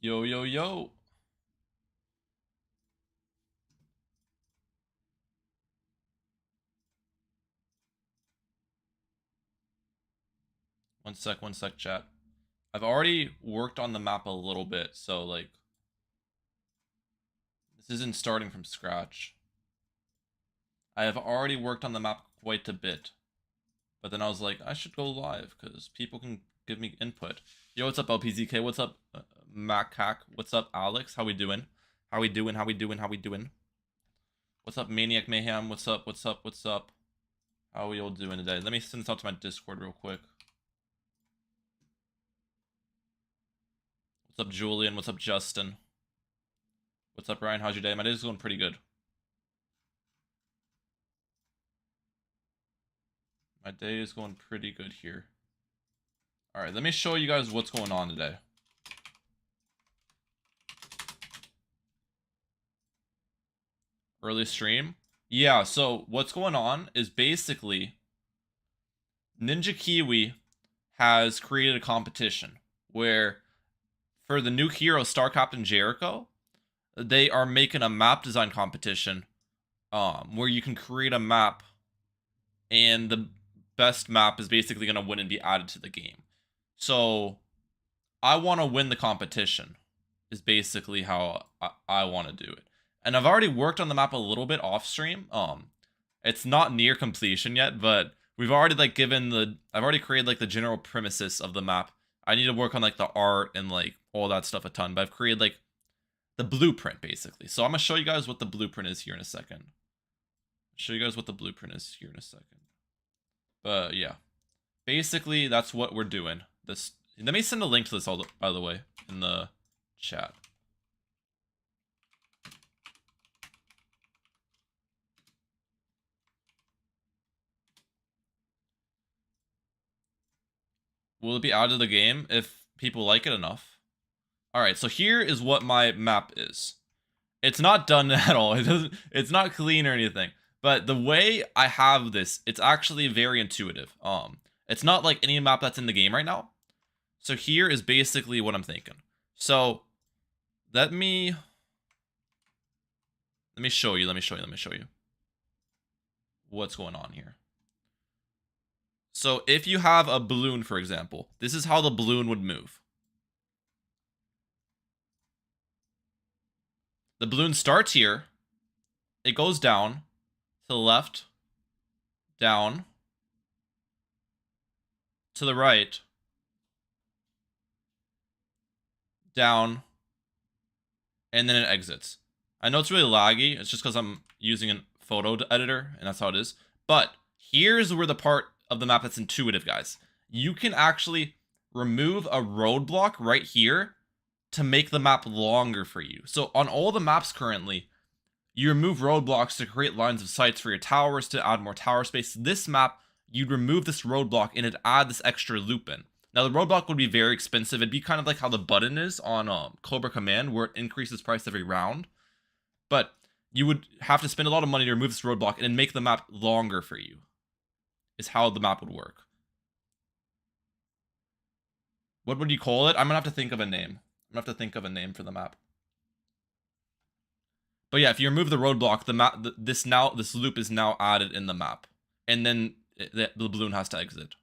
Yo, yo, yo. One sec, chat. I've already worked on the map a little bit, so, like, this isn't starting from scratch. I have already worked on the map quite a bit. But then I was like, I should go live, because people can give me input. Yo, what's up, LPZK? What's up, Macac? What's up, Alex? How we doing? How we doing? How we doing? How we doing? What's up, Maniac Mayhem? What's up? What's up? What's up? How are we all doing today? Let me send this out to my Discord real quick. What's up, Julian? What's up, Justin? What's up, Ryan? How's your day? My day's going pretty good. My day is going pretty good here. Alright, let me show you guys what's going on today. Early stream? Yeah, so what's going on is basically Ninja Kiwi has created a competition where for the new hero Star Captain Jericho, they are making a map design competition where you can create a map and the best map is basically going to win and be added to the game. So I want to win the competition is basically how I want to do it. And I've already worked on the map a little bit off stream. It's not near completion yet, but we've already like I've already created like the general premises of the map. I need to work on like the art and like all that stuff a ton, but I've created like the blueprint basically. So I'm gonna show you guys what the blueprint is here in a second. But yeah, basically that's what we're doing. Let me send a link to this by the way in the chat. Will it be out of the game if people like it enough? Alright, so here is what my map is. It's not done at all. It's not clean or anything. But the way I have this, it's actually very intuitive. It's not like any map that's in the game right now. So here is basically what I'm thinking. So let me show you. What's going on here. So if you have a balloon, for example, this is how the balloon would move. The balloon starts here. It goes down to the left, down, to the right, down, and then it exits. I know it's really laggy. It's just because I'm using a photo editor, and that's how it is. But here's where the part of the map that's intuitive, guys. You can actually remove a roadblock right here to make the map longer for you. So on all the maps currently, you remove roadblocks to create lines of sights for your towers to add more tower space. This map, you'd remove this roadblock and it'd add this extra loop in. Now, the roadblock would be very expensive. It'd be kind of like how the button is on Cobra Command, where it increases price every round. But you would have to spend a lot of money to remove this roadblock and then make the map longer for you, is how the map would work. What would you call it? I'm gonna have to think of a name. For the map. But yeah, if you remove the roadblock, the map, this loop is now added in the map, and then the balloon has to exit.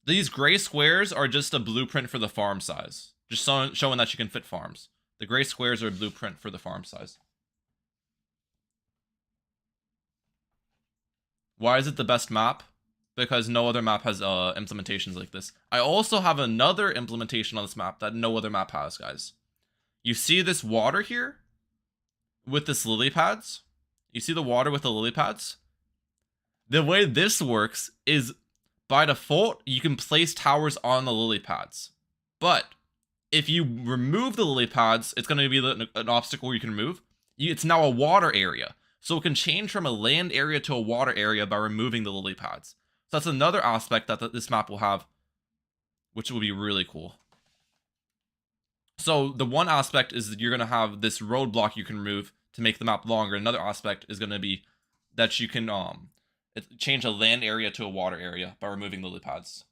These gray squares are just a blueprint for the farm size, just showing that you can fit farms. The gray squares are a blueprint for the farm size. Why is it the best map? Because no other map has implementations like this. I also have another implementation on this map that no other map has, guys. You see this water here with this lily pads? You see the water with the lily pads? The way this works is by default, you can place towers on the lily pads. But if you remove the lily pads, it's going to be an obstacle you can remove. It's now a water area. So it can change from a land area to a water area by removing the lily pads. So that's another aspect that this map will have, which will be really cool. So the one aspect is that you're going to have this roadblock you can remove to make the map longer. Another aspect is going to be that you can change a land area to a water area by removing lily pads.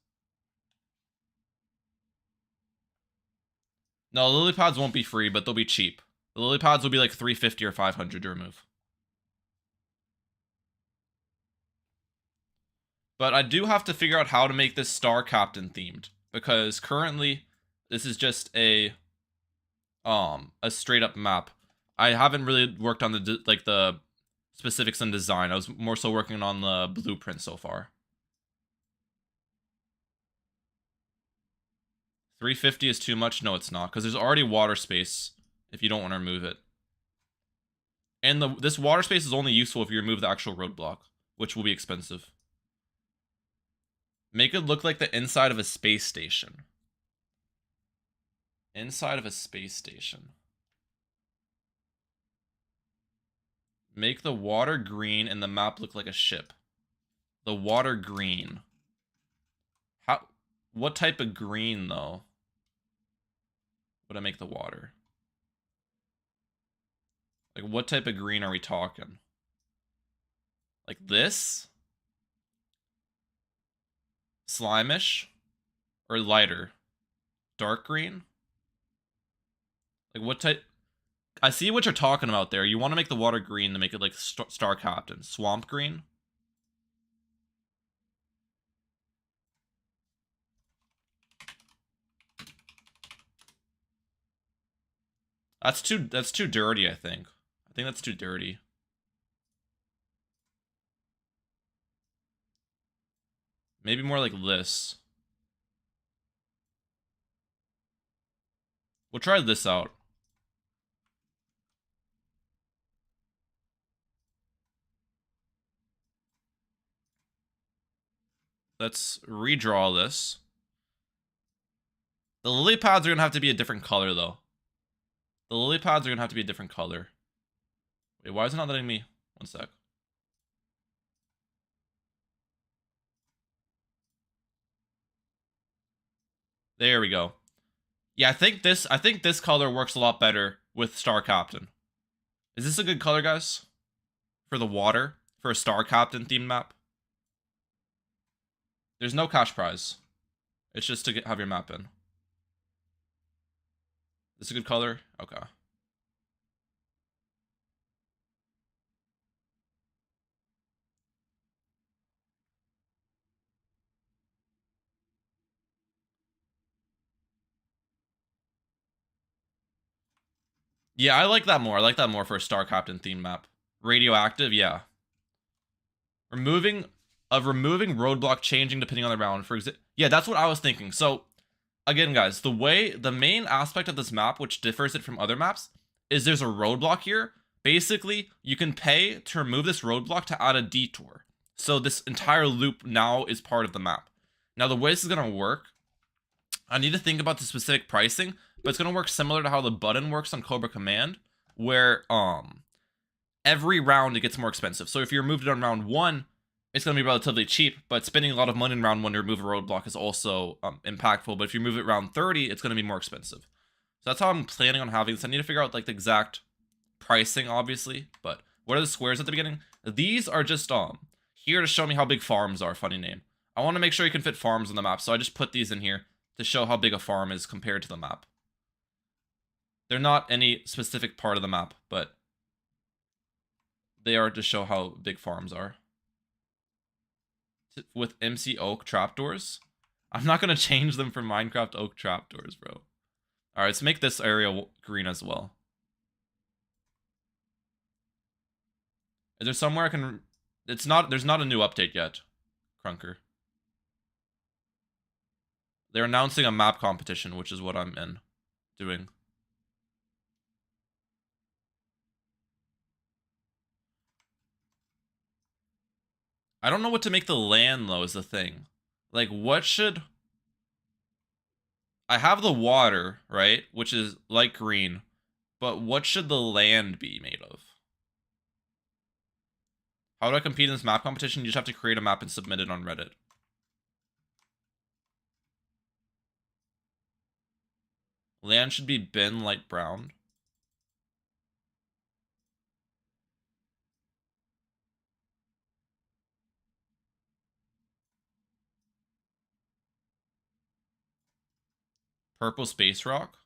No, lily pads won't be free, but they'll be cheap. The lily pads will be like 350 or 500 to remove. But I do have to figure out how to make this Star Captain themed, because currently this is just a straight up map. I haven't really worked on the specifics and design. I was more so working on the blueprint so far. 350 is too much? No, it's not, because there's already water space if you don't want to remove it. And this water space is only useful if you remove the actual roadblock, which will be expensive. Make it look like the inside of a space station. Inside of a space station. Make the water green and the map look like a ship. The water green. What type of green, though, would I make the water? Like, what type of green are we talking? Like this? Slimish? Or lighter? Dark green? Like, what type? I see what you're talking about there. You want to make the water green to make it like Star Captain. Swamp green? That's too dirty, I think. I think that's too dirty. Maybe more like this. We'll try this out. Let's redraw this. The lily pads are going to have to be a different color, though. The lily pads are going to have to be a different color. Wait, why is it not letting me? One sec. There we go. Yeah, I think this color works a lot better with Star Captain. Is this a good color, guys? For the water? For a Star Captain themed map? There's no cash prize. It's just to have your map in. This is a good color? Okay. Yeah, I like that more. I like that more for a Star Captain theme map. Radioactive, yeah. Removing roadblock changing depending on the round. For example, yeah, that's what I was thinking. So again, guys, the main aspect of this map, which differs it from other maps, is there's a roadblock here. Basically, you can pay to remove this roadblock to add a detour. So this entire loop now is part of the map. Now, the way this is going to work, I need to think about the specific pricing, but it's going to work similar to how the button works on Cobra Command, where every round it gets more expensive. So if you remove it on round 1, it's going to be relatively cheap, but spending a lot of money in round 1 to remove a roadblock is also impactful. But if you move it round 30, it's going to be more expensive. So that's how I'm planning on having this. I need to figure out like the exact pricing, obviously. But what are the squares at the beginning? These are just here to show me how big farms are. Funny name. I want to make sure you can fit farms on the map, so I just put these in here to show how big a farm is compared to the map. They're not any specific part of the map, but they are to show how big farms are. With MC Oak trapdoors? I'm not going to change them for Minecraft Oak trapdoors, bro. Alright, let's make this area green as well. Is there somewhere I can... There's not a new update yet, Crunker. They're announcing a map competition, which is what I'm doing. I don't know what to make the land, though, is the thing. Like, what should... I have the water, right? Which is light green. But what should the land be made of? How do I compete in this map competition? You just have to create a map and submit it on Reddit. Land should be bin light brown. Purple space rock.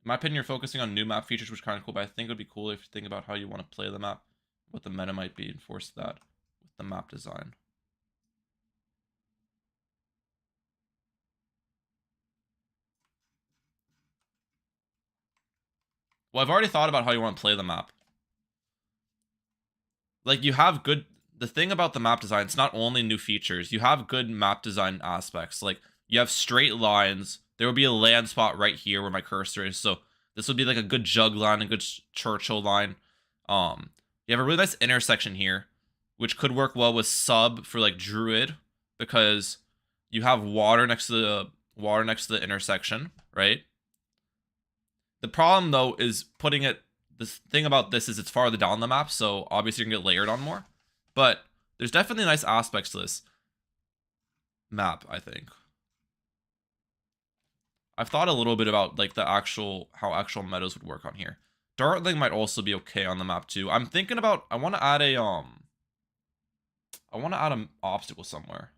In my opinion, you're focusing on new map features, which is kind of cool, but I think it would be cool if you think about how you want to play the map, what the meta might be, and force that with the map design. Well, I've already thought about how you want to play the map. Like, you have good... The thing about the map design, it's not only new features. You have good map design aspects. Like, you have straight lines. There will be a land spot right here where my cursor is. So this would be like a good jug line, a good Churchill line. You have a really nice intersection here, which could work well with sub for like druid, because you have water next to the intersection, right? The problem though is putting it. The thing about this is it's farther down the map, so obviously you can get layered on more. But there's definitely nice aspects to this map, I think. I've thought a little bit about like how actual meadows would work on here. Dartling might also be okay on the map too. I'm thinking about I want to add an obstacle somewhere.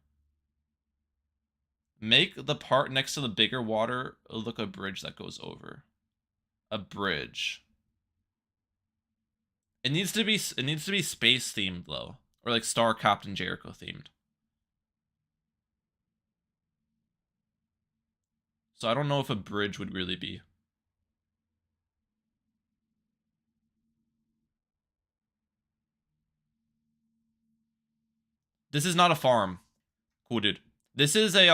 Make the part next to the bigger water look a bridge that goes over. A bridge. It needs to be space themed though, or like Star Captain Jericho themed. So I don't know if a bridge would really be. This is not a farm. Cool, dude. This is a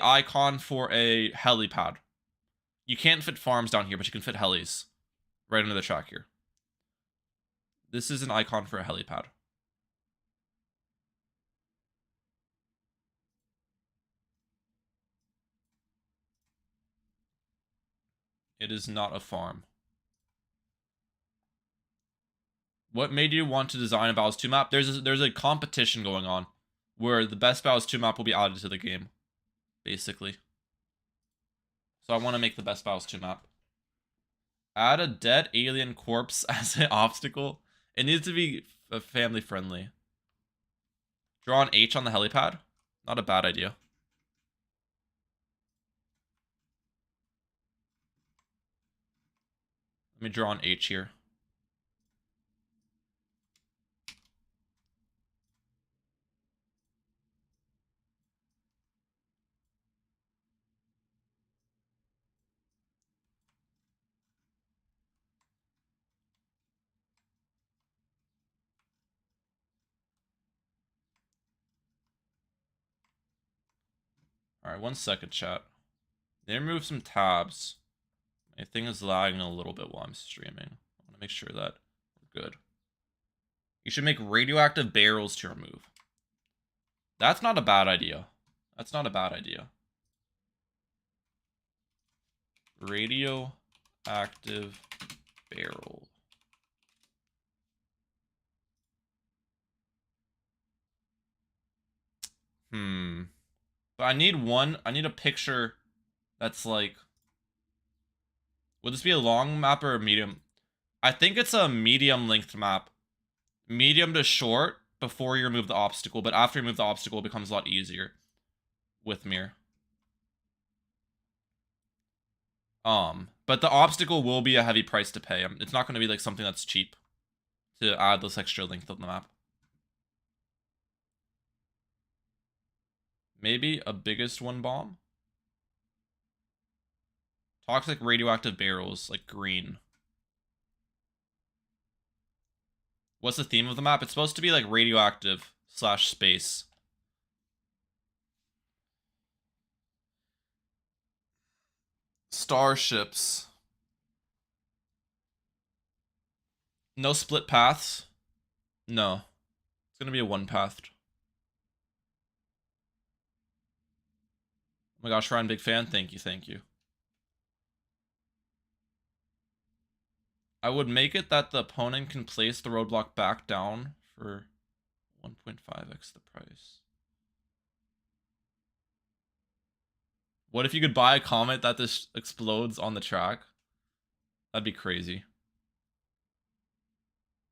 icon for a helipad. You can't fit farms down here, but you can fit helis right under the track here. This is an icon for a helipad. It is not a farm. What made you want to design a Battles 2 map? There's a competition going on where the best Battles 2 map will be added to the game, basically. So I want to make the best Battles 2 map. Add a dead alien corpse as an obstacle. It needs to be family friendly. Draw an H on the helipad. Not a bad idea. Let me draw an H here. Alright, 1 second, chat. They remove some tabs. My thing is lagging a little bit while I'm streaming. I want to make sure that we're good. You should make radioactive barrels to remove. That's not a bad idea. That's not a bad idea. Radioactive barrel. But I need a picture that's like... Would this be a long map or a medium? I think it's a medium length map. Medium to short before you remove the obstacle, but after you remove the obstacle, it becomes a lot easier with Mir. But the obstacle will be a heavy price to pay. It's not going to be like something that's cheap to add this extra length of the map. Maybe a biggest one bomb? Toxic radioactive barrels, like green. What's the theme of the map? It's supposed to be like radioactive / space. Starships. No split paths? No. It's gonna be a one-pathed. Oh my gosh, Ryan, big fan. Thank you, thank you. I would make it that the opponent can place the roadblock back down for 1.5x the price. What if you could buy a comet that this explodes on the track? That'd be crazy.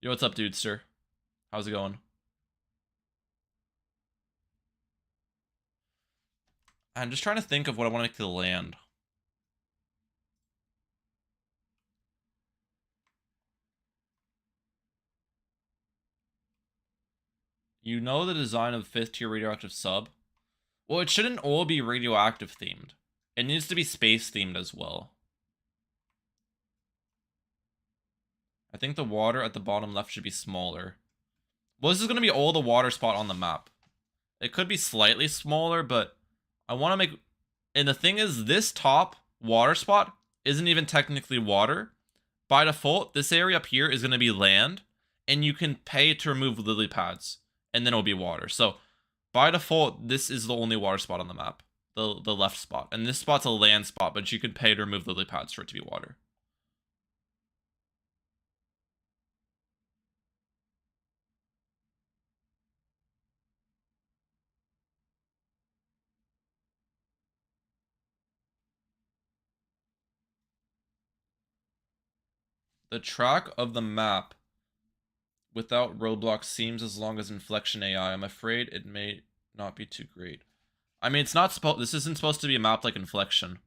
Yo, what's up, dudester? How's it going? I'm just trying to think of what I want to make to the land. You know the design of 5th tier radioactive sub? Well, it shouldn't all be radioactive themed. It needs to be space themed as well. I think the water at the bottom left should be smaller. Well, this is going to be all the water spot on the map. It could be slightly smaller, but I want to make... And the thing is, this top water spot isn't even technically water. By default, this area up here is going to be land, and you can pay to remove lily pads, and then it'll be water. So, by default, this is the only water spot on the map, the left spot. And this spot's a land spot, but you can pay to remove lily pads for it to be water. The track of the map without roadblocks seems as long as inflection AI. I'm afraid it may not be too great. I mean, it's not supposed. This isn't supposed to be a map like inflection.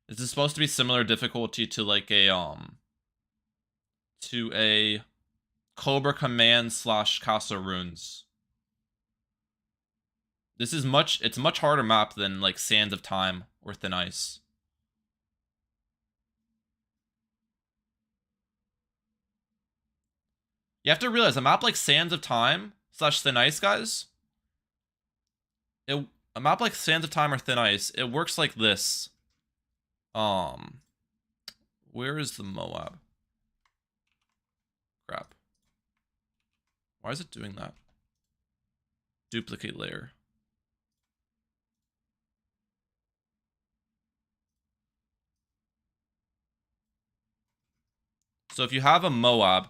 This is supposed to be similar difficulty to like a Cobra Command / Castle Runes. This is it's a much harder map than like Sands of Time or Thin Ice. You have to realize a map like Sands of Time / Thin Ice, guys. A map like Sands of Time or Thin Ice, it works like this. Where is the Moab? Crap. Why is it doing that? Duplicate layer. So if you have a Moab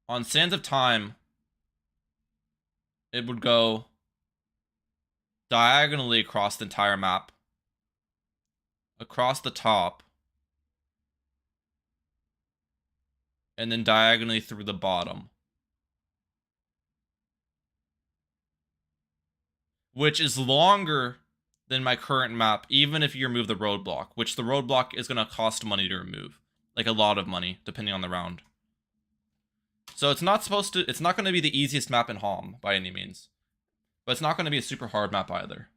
on Sands of Time, it would go diagonally across the entire map, across the top, and then diagonally through the bottom. Which is longer than my current map, even if you remove the roadblock, which the roadblock is going to cost money to remove. Like a lot of money, depending on the round. So it's not going to be the easiest map in HOM by any means. But it's not going to be a super hard map either.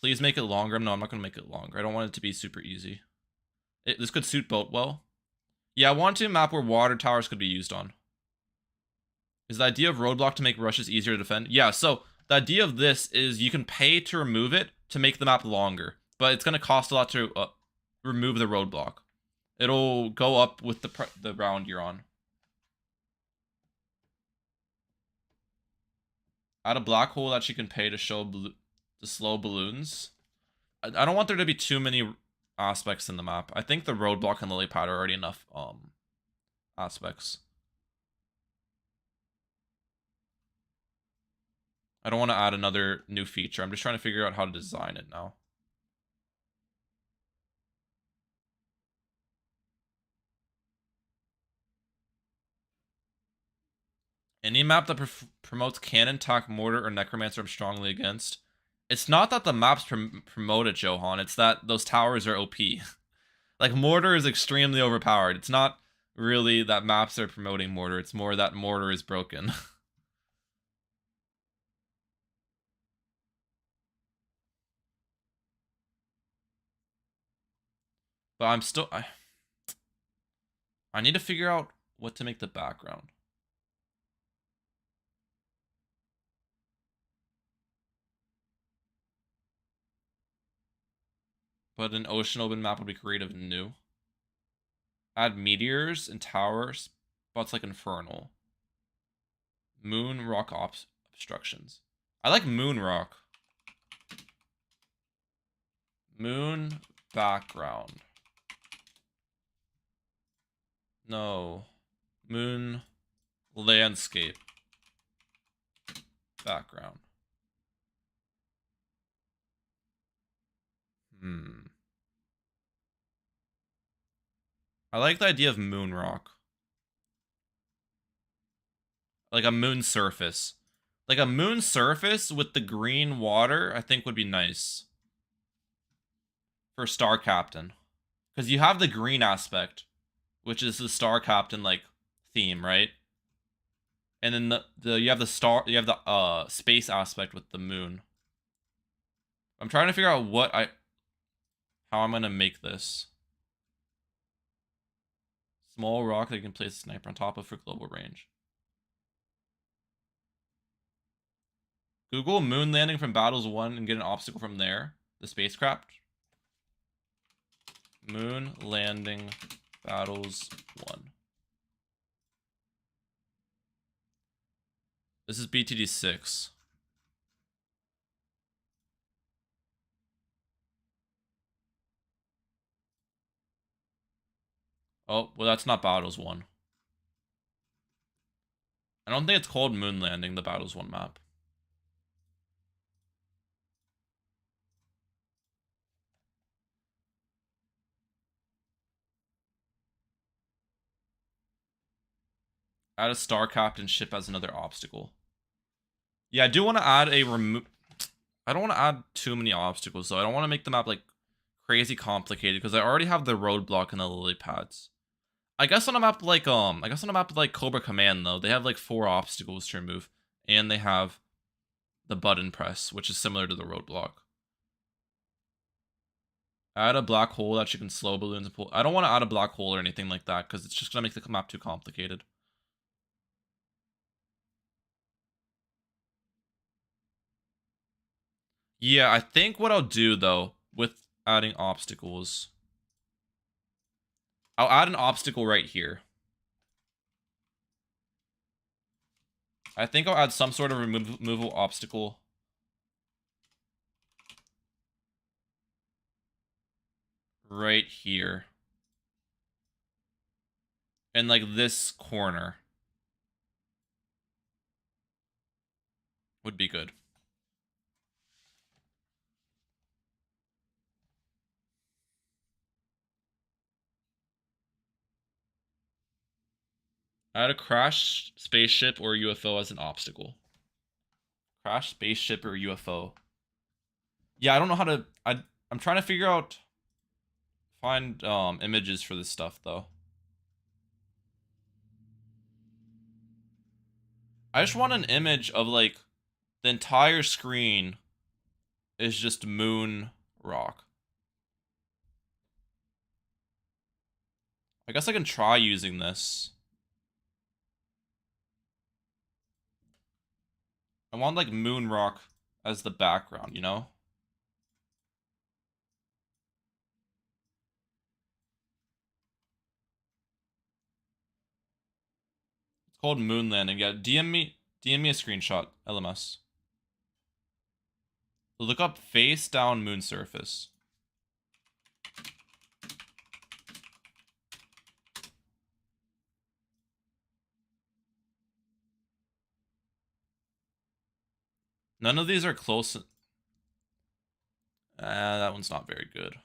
Please make it longer. No, I'm not going to make it longer. I don't want it to be super easy. This could suit boat well. Yeah, I want to map where water towers could be used on. Is the idea of roadblock to make rushes easier to defend? Yeah, so the idea of this is you can pay to remove it to make the map longer. But it's going to cost a lot to remove the roadblock. It'll go up with the round you're on. Add a black hole that you can pay to show the slow balloons. I don't want there to be too many aspects in the map. I think the roadblock and lily pad are already enough aspects. I don't want to add another new feature. I'm just trying to figure out how to design it now. Any map that promotes cannon, tack, mortar, or necromancer I'm strongly against. It's not that the maps promote it, Johan. It's that those towers are OP. Like, mortar is extremely overpowered. It's not really that maps are promoting mortar. It's more that mortar is broken. But I'm still... I need to figure out what to make the background. But an ocean open map would be creative and new. Add meteors and towers, spots like Infernal. Moon rock obstructions. I like moon rock. Moon background. No. Moon landscape background. I like the idea of moon rock. Like a moon surface. Like a moon surface with the green water, I think would be nice. For Star Captain. Because you have the green aspect. which is the Star Captain like theme, right? And then the you have the space aspect with the moon. I'm trying to figure out how I'm gonna make this. Small rock that you can place a sniper on top of for global range. Google moon landing from Battles 1 and get an obstacle from there. The spacecraft. Moon landing Battles 1. This is BTD 6. Oh, well, that's not Battles 1. I don't think it's called Moon Landing, the Battles 1 map. Add a Star Captain ship as another obstacle. Yeah, I do want to add a I don't want to add too many obstacles, though. I don't want to make the map, like, crazy complicated, because I already have the roadblock and the lily pads. I guess on a map like Cobra Command, though, they have like 4 obstacles to remove, and they have the button press, which is similar to the roadblock. Add a black hole that you can slow balloons and pull. I don't want to add a black hole or anything like that, because it's just gonna make the map too complicated. Yeah, I think what I'll do though with adding obstacles, I'll add an obstacle right here. I think I'll add some sort of removable obstacle right here. And like this corner would be good. Add a crashed spaceship or UFO as an obstacle. Crashed spaceship or UFO. Yeah, I don't know how to. I'm trying to find images for this stuff though. I just want an image of like the entire screen is just moon rock. I guess I can try using this. I want like moon rock as the background, you know? It's called moon landing. Yeah, DM me a screenshot, LMS. Look up face down moon surface. None of these are close. That one's not very good.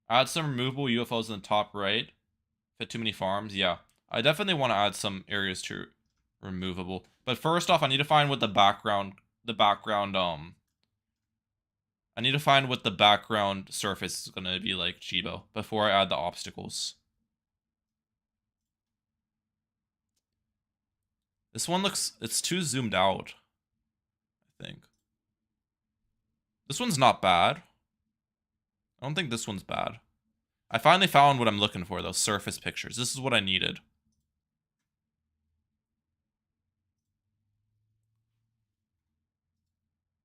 Add some removable UFOs in the top right. Fit too many farms. Yeah, I definitely want to add some areas to removable. But first off, I need to find what I need to find what the background surface is gonna be like, Chibo, before I add the obstacles. This one it's too zoomed out, I think. This one's not bad. I don't think this one's bad. I finally found what I'm looking for, though. Surface pictures. This is what I needed.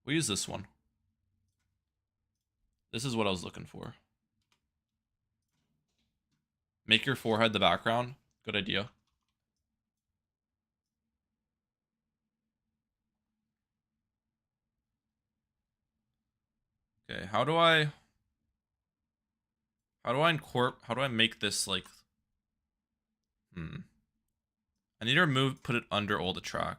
We'll use this one. This is what I was looking for. Make your forehead the background. Good idea. Okay, how do I make this like I need to put it under all the track.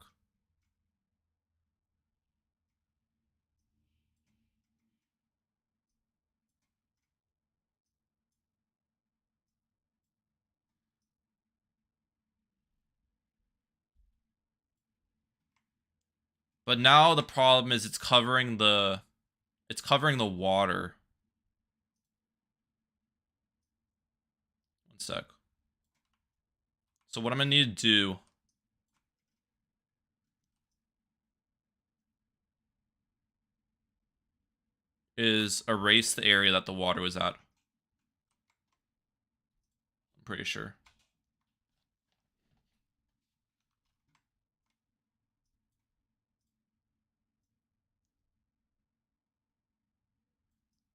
But now the problem is it's covering the water. One sec. So what I'm gonna need to do is erase the area that the water was at. I'm pretty sure.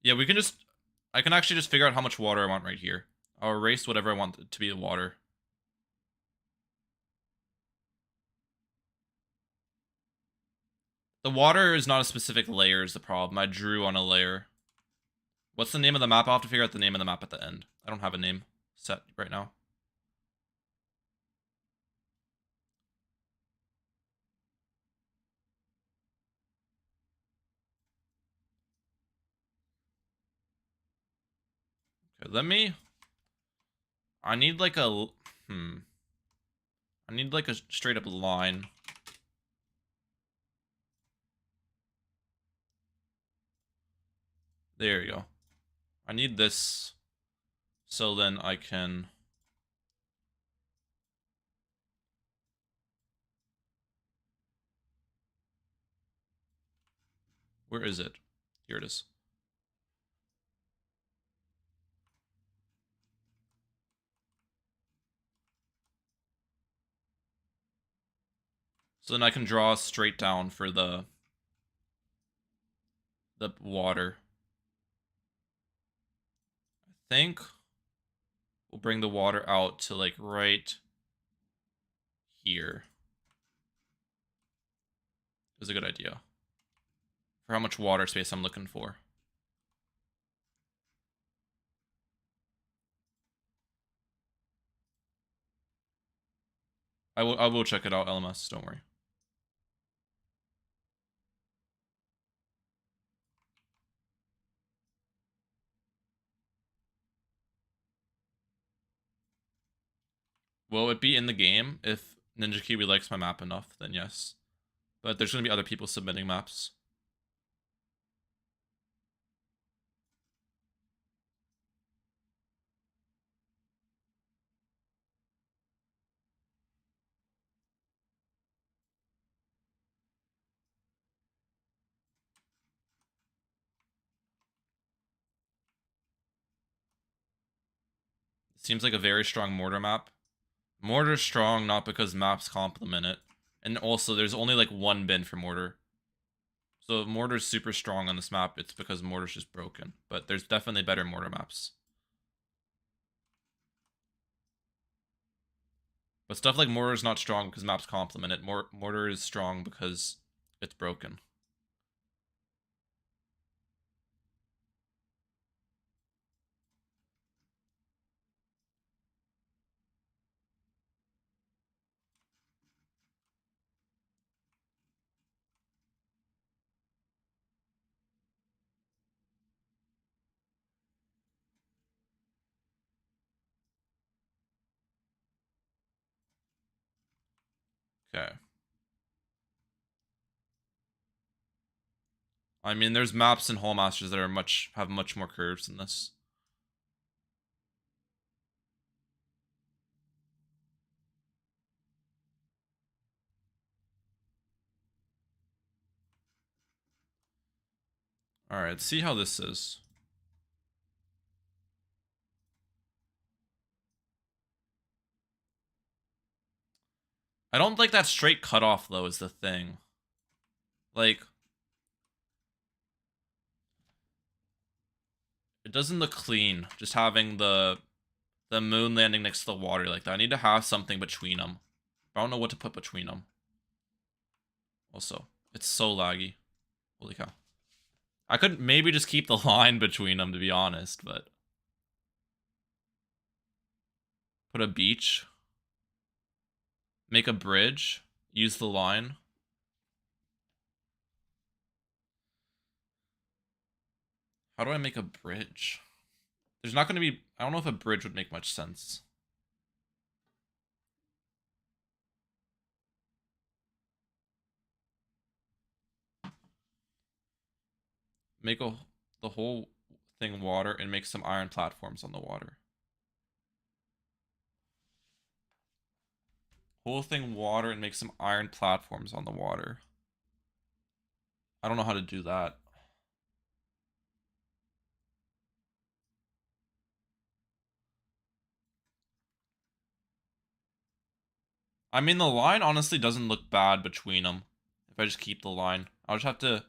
Yeah, we can just... I can actually just figure out how much water I want right here. I'll erase whatever I want to be the water. The water is not a specific layer is the problem. I drew on a layer. What's the name of the map? I'll have to figure out the name of the map at the end. I don't have a name set right now. Okay, let me... I need like a... I need like a straight up line. There you go. I need this so then I can... Where is it? Here it is. So then I can draw straight down for the water. I think we'll bring the water out to like right here. Is a good idea. For how much water space I'm looking for. I will check it out, LMS, don't worry. Will it be in the game? If Ninja Kiwi likes my map enough, then yes. But there's going to be other people submitting maps. It seems like a very strong mortar map. Mortar's strong not because maps complement it. And also, there's only like one bin for mortar. So if mortar's super strong on this map, it's because mortar's just broken. But there's definitely better mortar maps. But stuff like mortar is not strong because maps complement it. Mortar is strong because it's broken. Okay. I mean, there's maps in Hole Masters that are have much more curves than this. Alright, let's see how this is. I don't like that straight cutoff, though, is the thing. Like, it doesn't look clean, just having the moon landing next to the water like that. I need to have something between them. I don't know what to put between them. Also, it's so laggy. Holy cow. I could maybe just keep the line between them, to be honest, but... Put a beach. Make a bridge. Use the line. How do I make a bridge? There's not going to be... I don't know if a bridge would make much sense. Make the whole thing water and make some iron platforms on the water. Whole thing water and make some iron platforms on the water. I don't know how to do that. I mean, the line honestly doesn't look bad between them. If I just keep the line, I'll just have to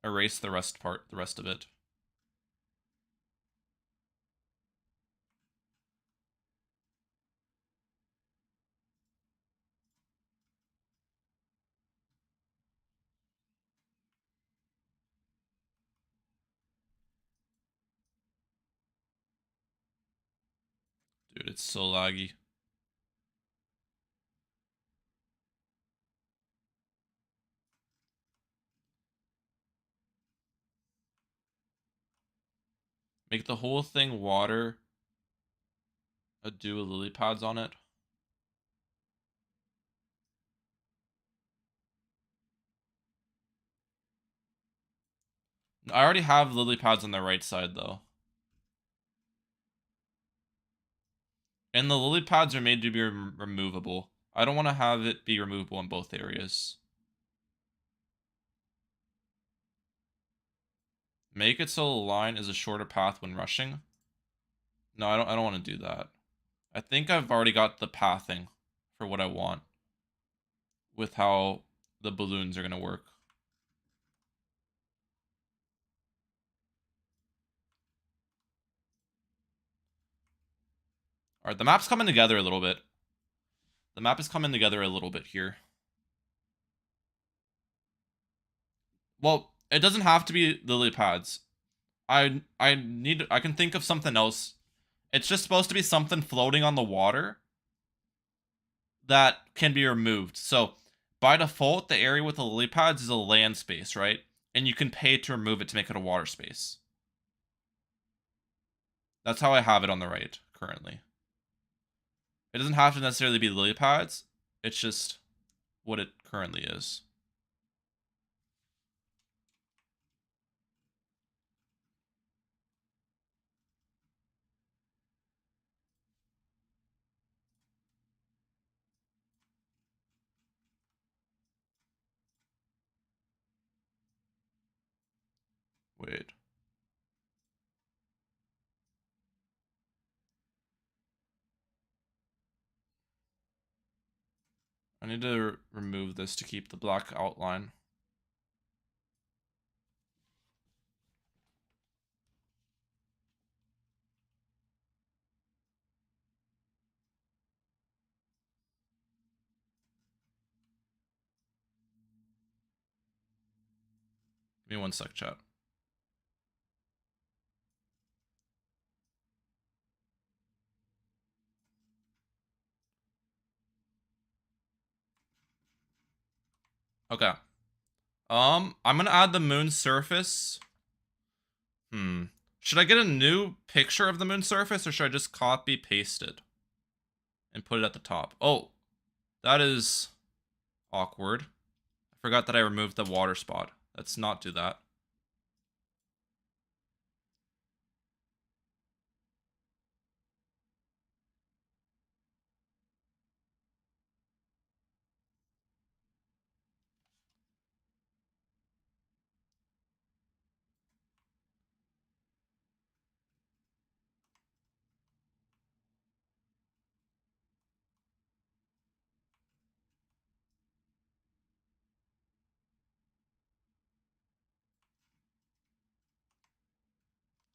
erase the rest of it. Dude, it's so laggy. Make the whole thing water. Do lily pads on it. I already have lily pads on the right side though. And the lily pads are made to be removable. I don't want to have it be removable in both areas. Make it so the line is a shorter path when rushing. No, I don't want to do that. I think I've already got the pathing for what I want with how the balloons are going to work. All right, the map's coming together a little bit. The map is coming together a little bit here. Well, it doesn't have to be lily pads. I can think of something else. It's just supposed to be something floating on the water that can be removed. So by default, the area with the lily pads is a land space, right? And you can pay to remove it to make it a water space. That's how I have it on the right currently. It doesn't have to necessarily be lily pads. It's just what it currently is. Wait. I need to remove this to keep the black outline. Give me one sec, chat. Okay. I'm gonna add the moon surface. Should I get a new picture of the moon surface or should I just copy paste it and put it at the top? Oh, that is awkward. I forgot that I removed the water spot. Let's not do that.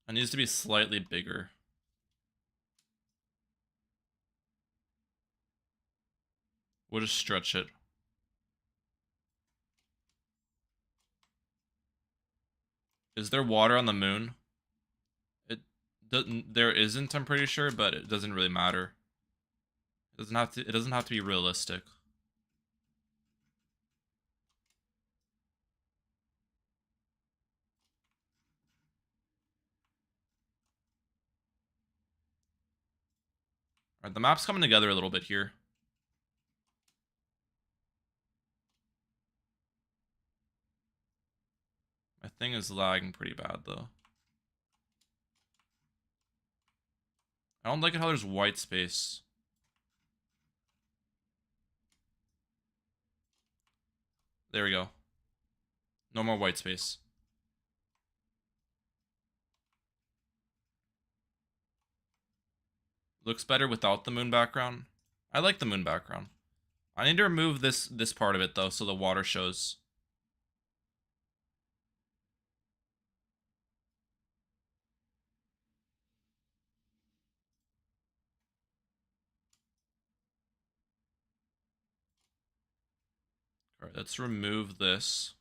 It needs to be slightly bigger. We'll just stretch it. Is there water on the moon? It doesn't. There isn't. I'm pretty sure, but it doesn't really matter. It doesn't have to. It doesn't have to be realistic. All right, the map's coming together a little bit here. My thing is lagging pretty bad though. I don't like it how there's white space. There we go. No more white space. Looks better without the moon background. I like the moon background. I need to remove this part of it though, so the water shows. All right, let's remove this.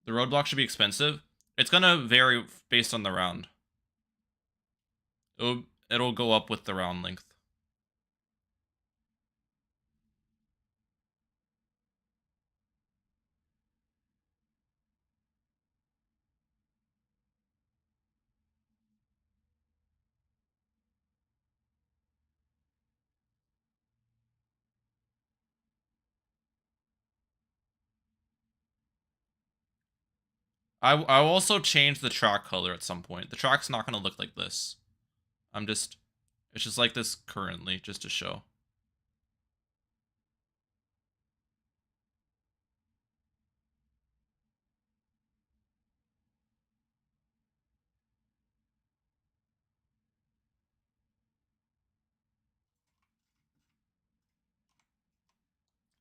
The roadblock should be expensive. It's gonna vary based on the round. It'll go up with the round length. I'll also change the track color at some point. The track's not gonna look like this. It's just like this currently, just to show.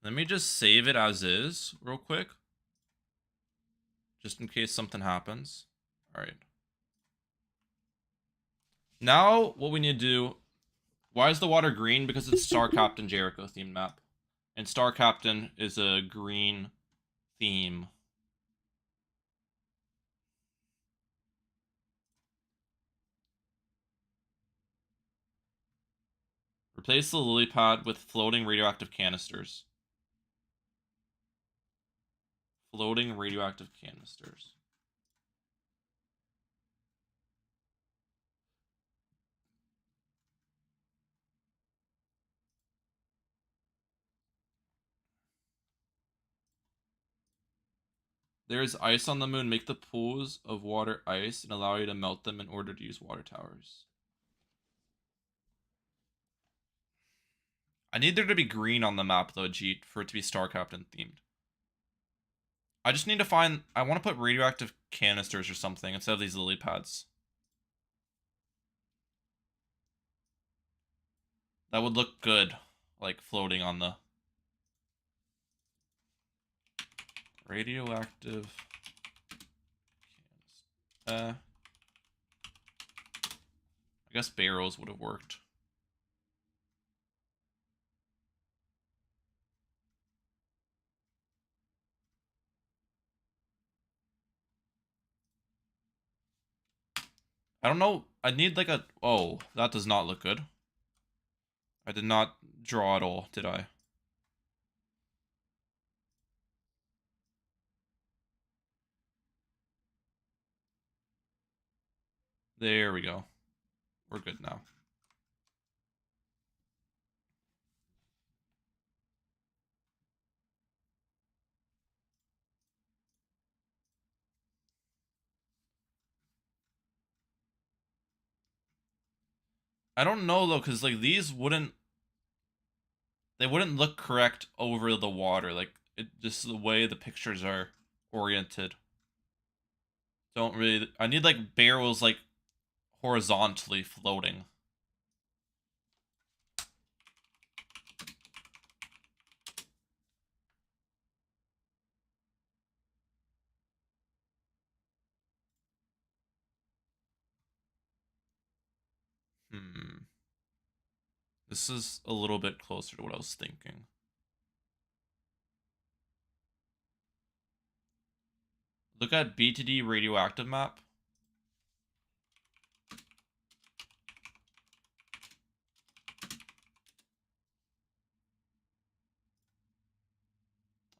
Let me just save it as is real quick. Just in case something happens. All right. Now, what we need to do... Why is the water green? Because it's Star Captain Jericho themed map. And Star Captain is a green theme. Replace the lily pad with floating radioactive canisters. Floating radioactive canisters. There is ice on the moon. Make the pools of water ice and allow you to melt them in order to use water towers. I need there to be green on the map, though, Jeet, for it to be Star Captain themed. I just need to find... I want to put radioactive canisters or something instead of these lily pads. That would look good, like floating on the... Radioactive... I guess barrels would have worked. I don't know. I need like a... Oh, that does not look good. I did not draw at all, did I? There we go. We're good now. I don't know though, because like these wouldn't... They wouldn't look correct over the water. Like, just the way the pictures are oriented. Don't really... I need like barrels like horizontally floating. This is a little bit closer to what I was thinking. Look at BTD radioactive map.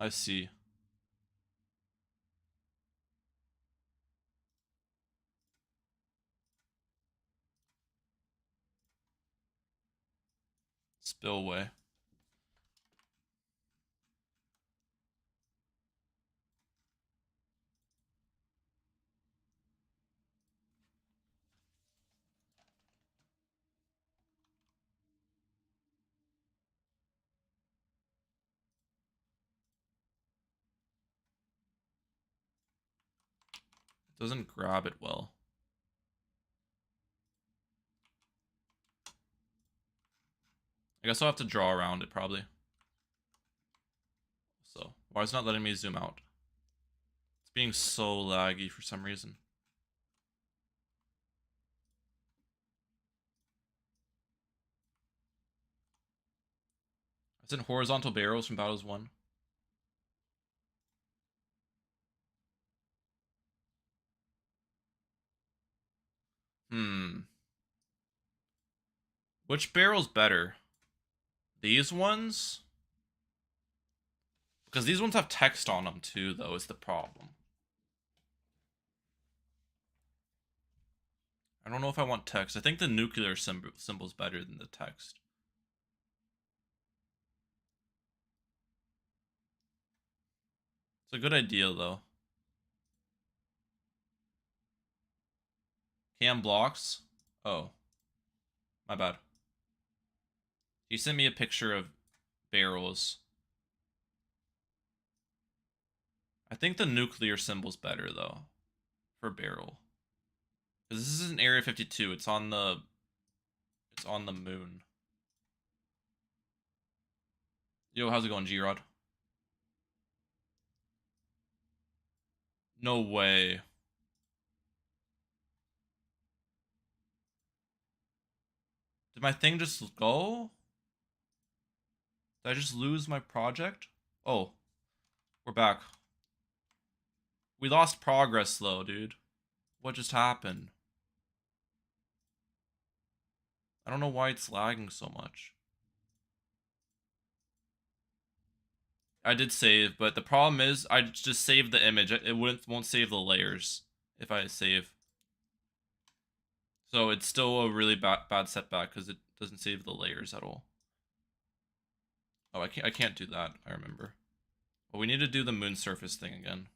I see. Spillway. Doesn't grab it well. I guess I'll have to draw around it probably. So, why is it not letting me zoom out? It's being so laggy for some reason. Isn't horizontal barrels from Battles 1? Which barrel's better? These ones? Because these ones have text on them too, though, is the problem. I don't know if I want text. I think the nuclear symbol's better than the text. It's a good idea, though. Cam blocks? Oh. My bad. He sent me a picture of barrels. I think the nuclear symbol's better, though, for barrel. Because this is an Area 52. It's on the moon. Yo, how's it going, G-Rod? No way. Did my thing just go? Did I just lose my project? Oh, we're back. We lost progress though, dude. What just happened? I don't know why it's lagging so much. I did save, but the problem is I just saved the image. It won't save the layers if I save. So it's still a really bad setback because it doesn't save the layers at all. Oh, I can't do that. I remember. Well, we need to do the moon surface thing again.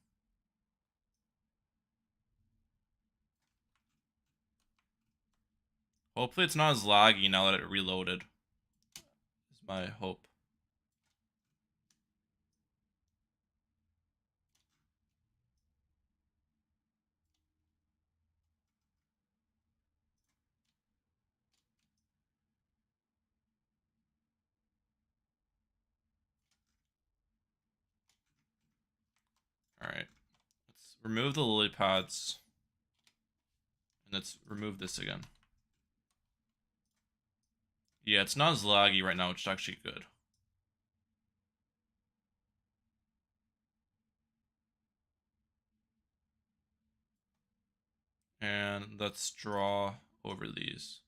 Hopefully it's not as laggy now that it reloaded. Is my hope. Alright. Let's remove the lily pads. And let's remove this again. Yeah, it's not as laggy right now, which is actually good. And let's draw over these.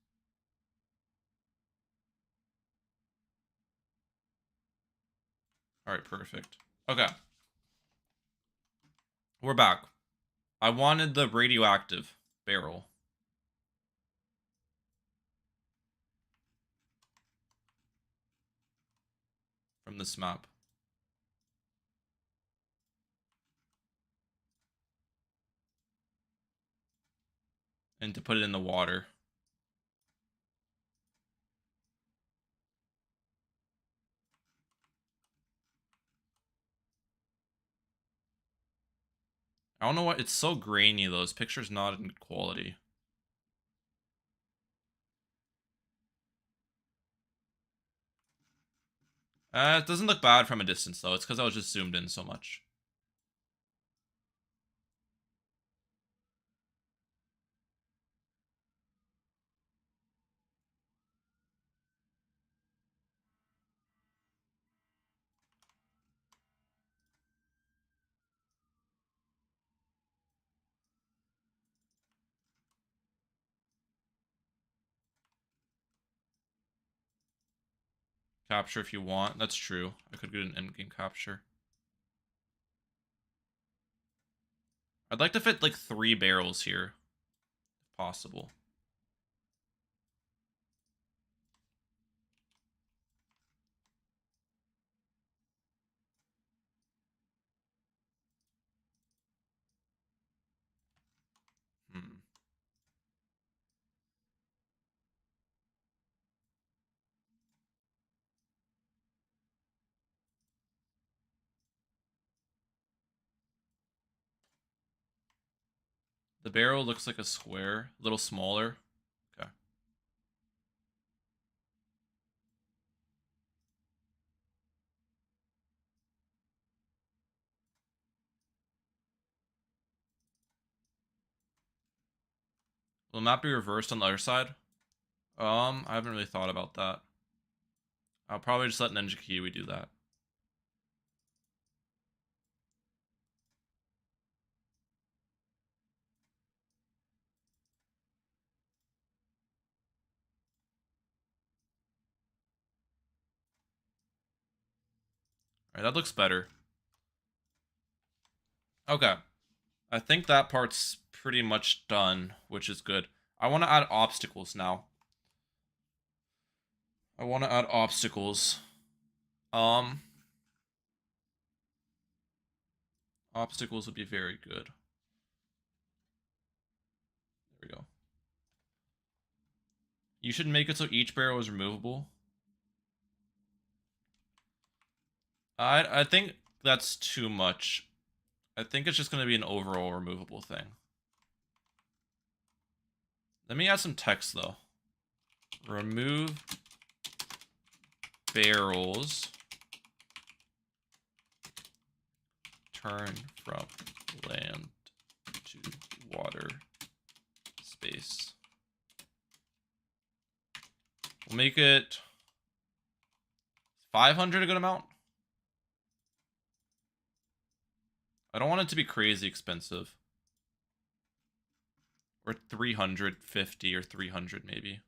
Alright, perfect. Okay. We're back. I wanted the radioactive barrel. From this map. And to put it in the water. I don't know why it's so grainy though. This picture's not in quality. It doesn't look bad from a distance though. It's because I was just zoomed in so much. Capture if you want. That's true. I could get an endgame capture. I'd like to fit like 3 barrels here. If possible. Hmm. The barrel looks like a square, a little smaller. Okay. Will the map be reversed on the other side? I haven't really thought about that. I'll probably just let Ninja Kiwi do that. Alright, that looks better. Okay. I think that part's pretty much done, which is good. I want to add obstacles now. Obstacles would be very good. There we go. You should make it so each barrel is removable. I think that's too much. I think it's just going to be an overall removable thing. Let me add some text, though. Remove barrels. Turn from land to water space. We'll make it 500 a good amount. I don't want it to be crazy expensive. Or 350 or 300 maybe.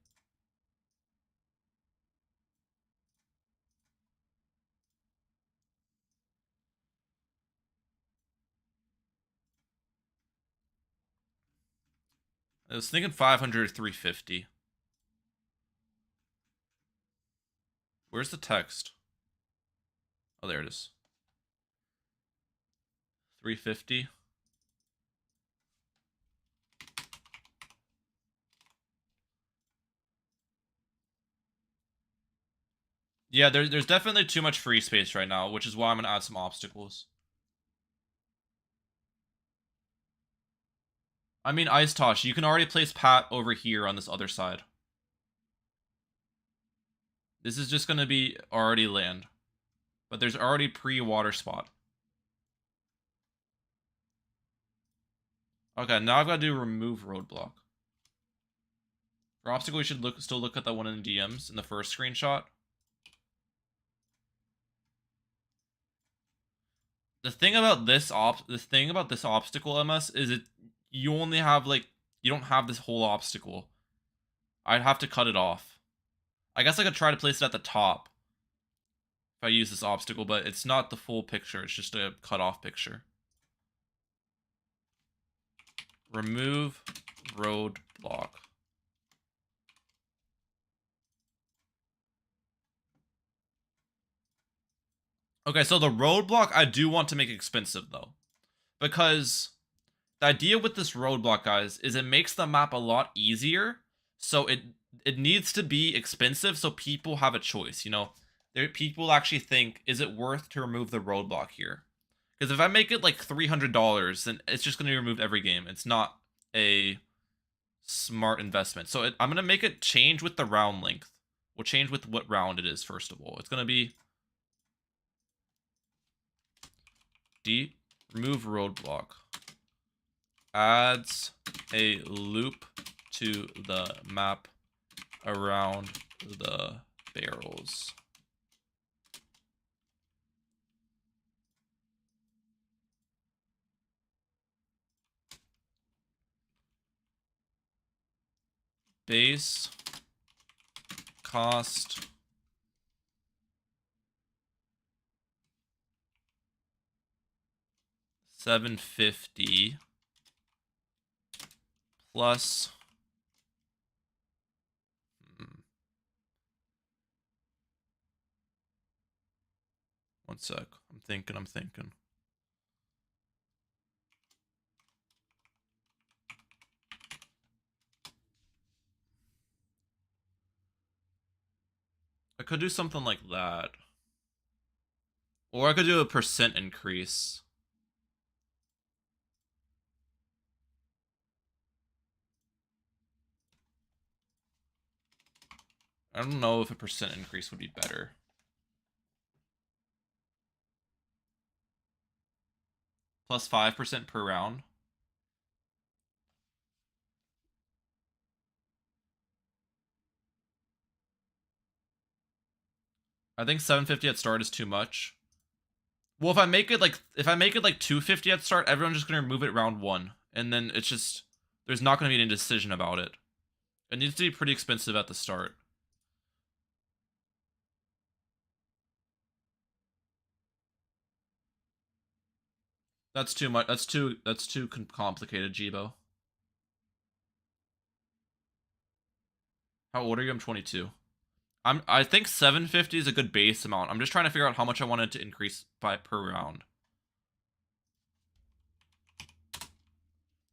I was thinking 500 or 350. Where's the text? Oh, there it is. 350. Yeah, there's definitely too much free space right now, which is why I'm going to add some obstacles. I mean, Ice Tosh, you can already place Pat over here on this other side. This is just going to be already land. But there's already pre-water spot. Okay, now I've got to do remove roadblock. For obstacle, we should still look at that one in the DMs in the first screenshot. The thing about this obstacle, MS, is you only have you don't have this whole obstacle. I'd have to cut it off. I guess I could try to place it at the top if I use this obstacle, but it's not the full picture. It's just a cut off picture. Remove roadblock. Okay, so the roadblock I do want to make expensive though, because the idea with this roadblock, guys, is it makes the map a lot easier. So it needs to be expensive so people have a choice, you know? People actually think, is it worth to remove the roadblock here? Because if I make it like $300, then it's just going to be removed every game. It's not a smart investment. So I'm going to make it change with the round length. We'll change with what round it is, first of all. It's going to be remove roadblock. Adds a loop to the map around the barrels. Base cost $750 plus one sec. I'm thinking. I could do something like that. Or I could do a % increase. I don't know if a percent increase would be better. Plus 5% per round. I think 750 at start is too much. Well, if I make it like 250 at start, everyone's just gonna remove it round 1, and then it's just there's not gonna be any decision about it. It needs to be pretty expensive at the start. That's too much. That's too complicated, Jibo. How old are you? I'm 22. I think 750 is a good base amount. I'm just trying to figure out how much I wanted to increase by per round.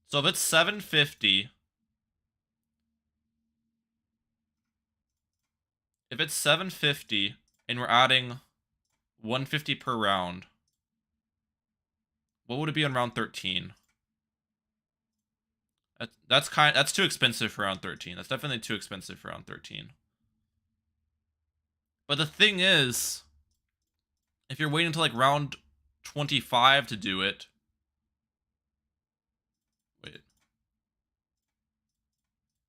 So if it's 750, and we're adding 150 per round, what would it be on round 13? That's too expensive for round 13. That's definitely too expensive for round 13. But the thing is, if you're waiting until like round 25 to do it, wait,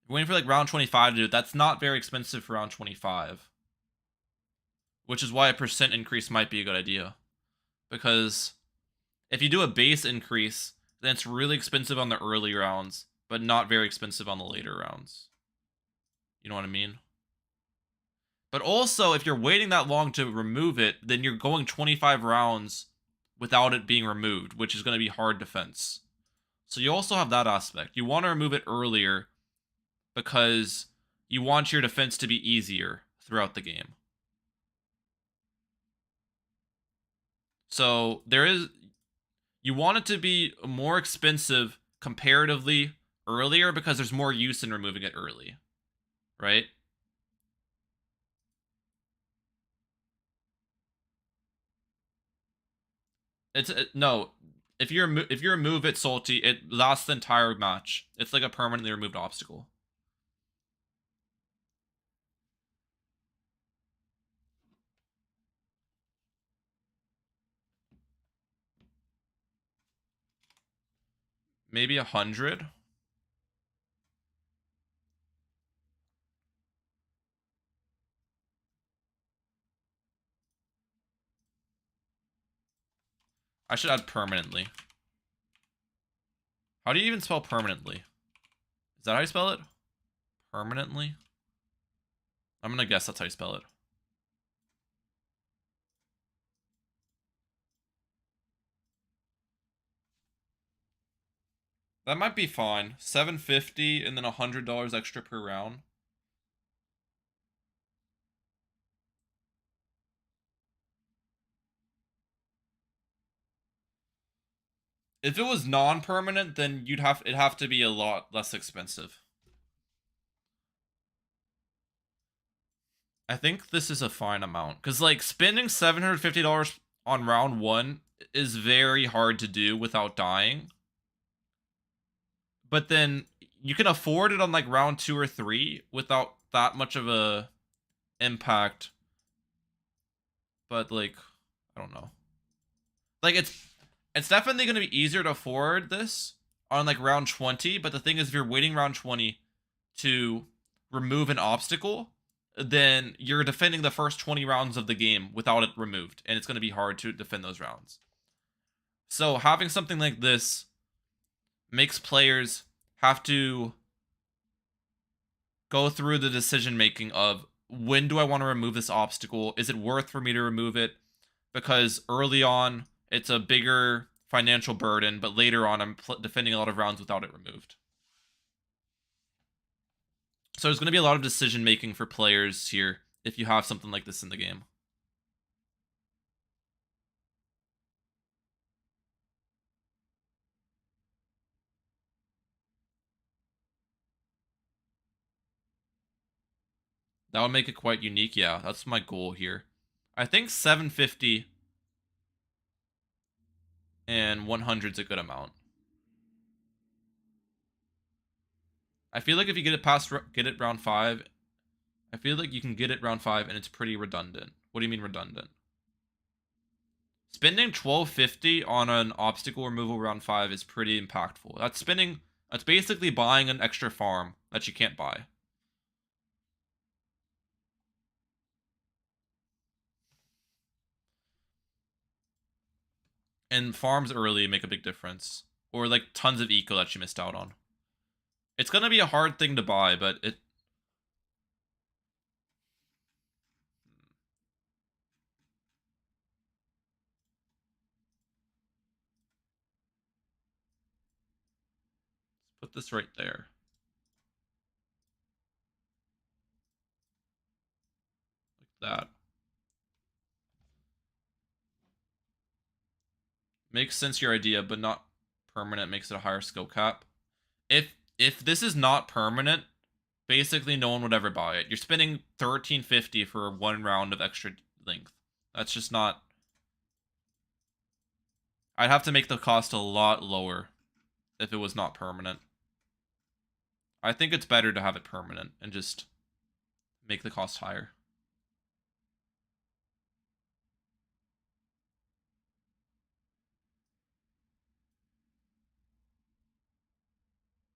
you're waiting for like round 25 to do it, that's not very expensive for round 25. Which is why a percent increase might be a good idea. Because if you do a base increase, then it's really expensive on the early rounds, but not very expensive on the later rounds. You know what I mean? But also, if you're waiting that long to remove it, then you're going 25 rounds without it being removed, which is going to be hard defense. So you also have that aspect. You want to remove it earlier because you want your defense to be easier throughout the game. So you want it to be more expensive comparatively earlier because there's more use in removing it early, right? No. If you remove it, Salty, it lasts the entire match. It's like a permanently removed obstacle. Maybe 100. I should add permanently. How do you even spell permanently? Is that how you spell it? Permanently? I'm gonna guess that's how you spell it. That might be fine. $750 and then $100 extra per round. If it was non-permanent, then it'd have to be a lot less expensive. I think this is a fine amount. Because, like, spending $750 on round 1 is very hard to do without dying. But then you can afford it on, like, round 2 or 3 without that much of a impact. But, like, I don't know. Like, it's definitely going to be easier to afford this on, like, round 20. But the thing is, if you're waiting round 20 to remove an obstacle, then you're defending the first 20 rounds of the game without it removed, and it's going to be hard to defend those rounds. So having something like this makes players have to go through the decision making of, when do I want to remove this obstacle? Is it worth for me to remove it? Because early on, it's a bigger financial burden, but later on, I'm defending a lot of rounds without it removed. So there's going to be a lot of decision making for players here if you have something like this in the game. That would make it quite unique. Yeah, that's my goal here. I think 750 and 100 is a good amount. I feel like if you get it round 5, I feel like you can get it round 5 and it's pretty redundant. What do you mean redundant? Spending 1250 on an obstacle removal round 5 is pretty impactful. That's basically buying an extra farm that you can't buy. And farms early make a big difference. Or like tons of eco that you missed out on. It's gonna be a hard thing to buy, but it... Let's put this right there. Like that. Makes sense your idea, but not permanent makes it a higher skill cap. If this is not permanent, basically no one would ever buy it. You're spending 1350 for one round of extra length. That's just not... I'd have to make the cost a lot lower if it was not permanent. I think it's better to have it permanent and just make the cost higher.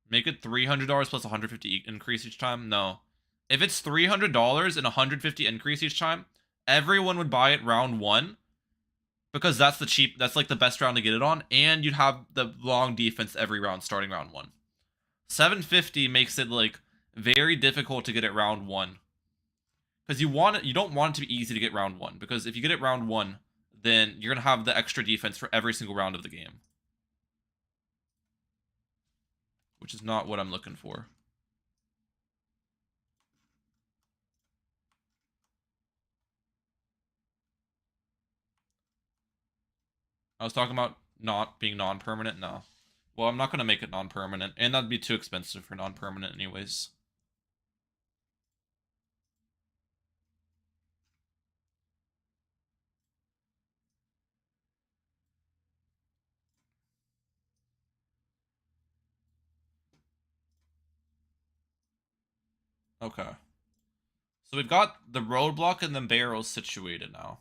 Make it $300 plus 150 increase each time? No. If it's $300 and 150 increase each time, everyone would buy it round 1 because that's like the best round to get it on, and you'd have the long defense every round starting round 1. 750 makes it like very difficult to get it round 1. Because you don't want it to be easy to get round 1, because if you get it round 1, then you're gonna have the extra defense for every single round of the game. Which is not what I'm looking for. I was talking about not being non-permanent? No. Well, I'm not going to make it non-permanent, and that'd be too expensive for non-permanent anyways. Okay. So we've got the roadblock and the barrels situated now.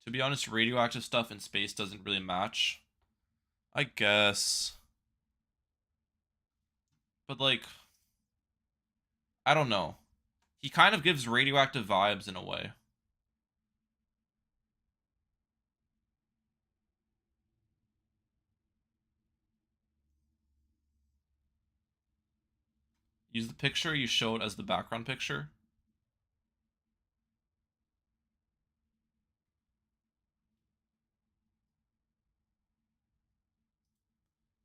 To be honest, radioactive stuff in space doesn't really match. I guess. But like, I don't know. He kind of gives radioactive vibes in a way. Use the picture you showed as the background picture.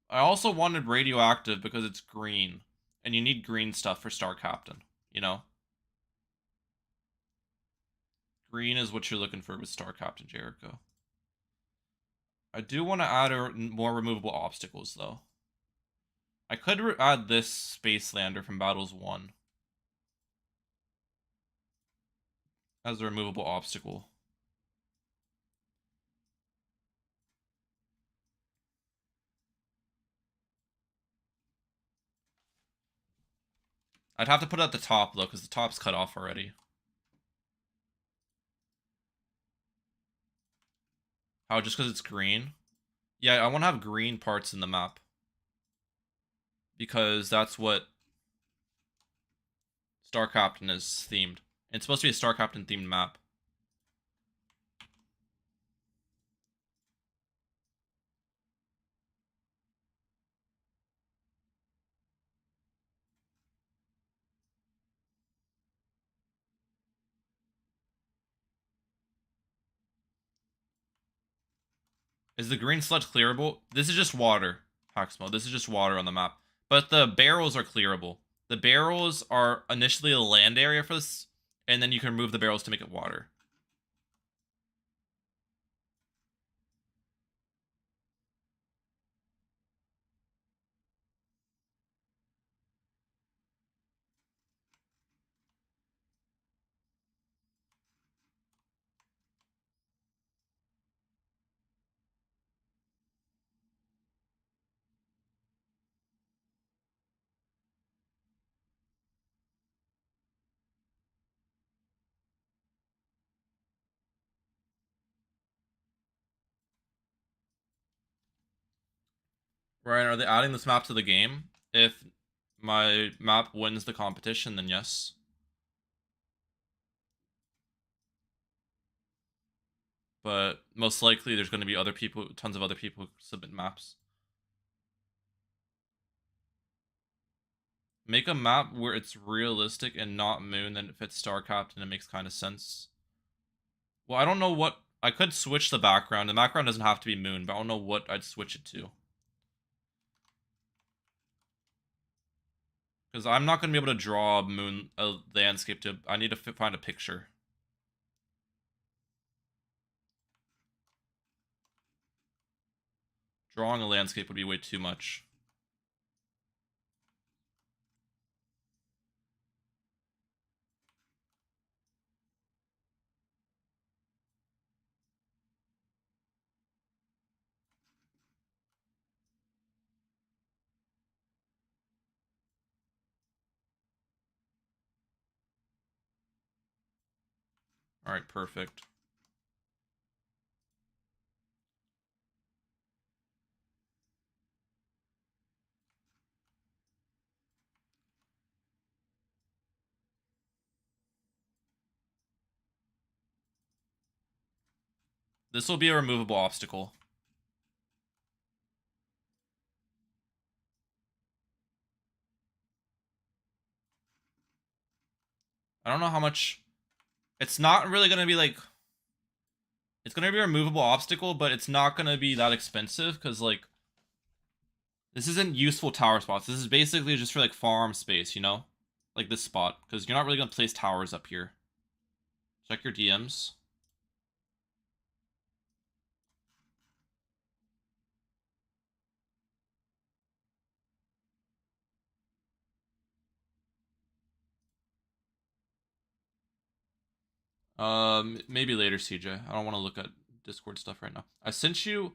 I also wanted radioactive because it's green, and you need green stuff for Star Captain, you know? Green is what you're looking for with Star Captain Jericho. I do want to add more removable obstacles, though. I could add this Space Lander from Battles 1 as a removable obstacle. I'd have to put it at the top, though, because the top's cut off already. How, just because it's green? Yeah, I want to have green parts in the map. Because that's what Star Captain is themed. It's supposed to be a Star Captain themed map. Is the green sludge clearable? This is just water, Haxmo. This is just water on the map. But the barrels are clearable. The barrels are initially a land area for this, and then you can remove the barrels to make it water. Ryan, are they adding this map to the game? If my map wins the competition, then yes. But most likely there's going to be other people, tons of other people who submit maps. Make a map where it's realistic and not moon, then it fits StarCraft and it makes kind of sense. Well, I don't know what... I could switch the background. The background doesn't have to be moon, but I don't know what I'd switch it to. Because I'm not going to be able to draw a landscape to... I need to find a picture. Drawing a landscape would be way too much. Alright, perfect. This will be a removable obstacle. I don't know how much... It's not really going to be like... It's going to be a removable obstacle, but it's not going to be that expensive, because, like... This isn't useful tower spots. This is basically just for, like, farm space, you know? Like this spot, because you're not really going to place towers up here. Check your DMs. Maybe later, CJ. I don't want to look at Discord stuff right now. I sent you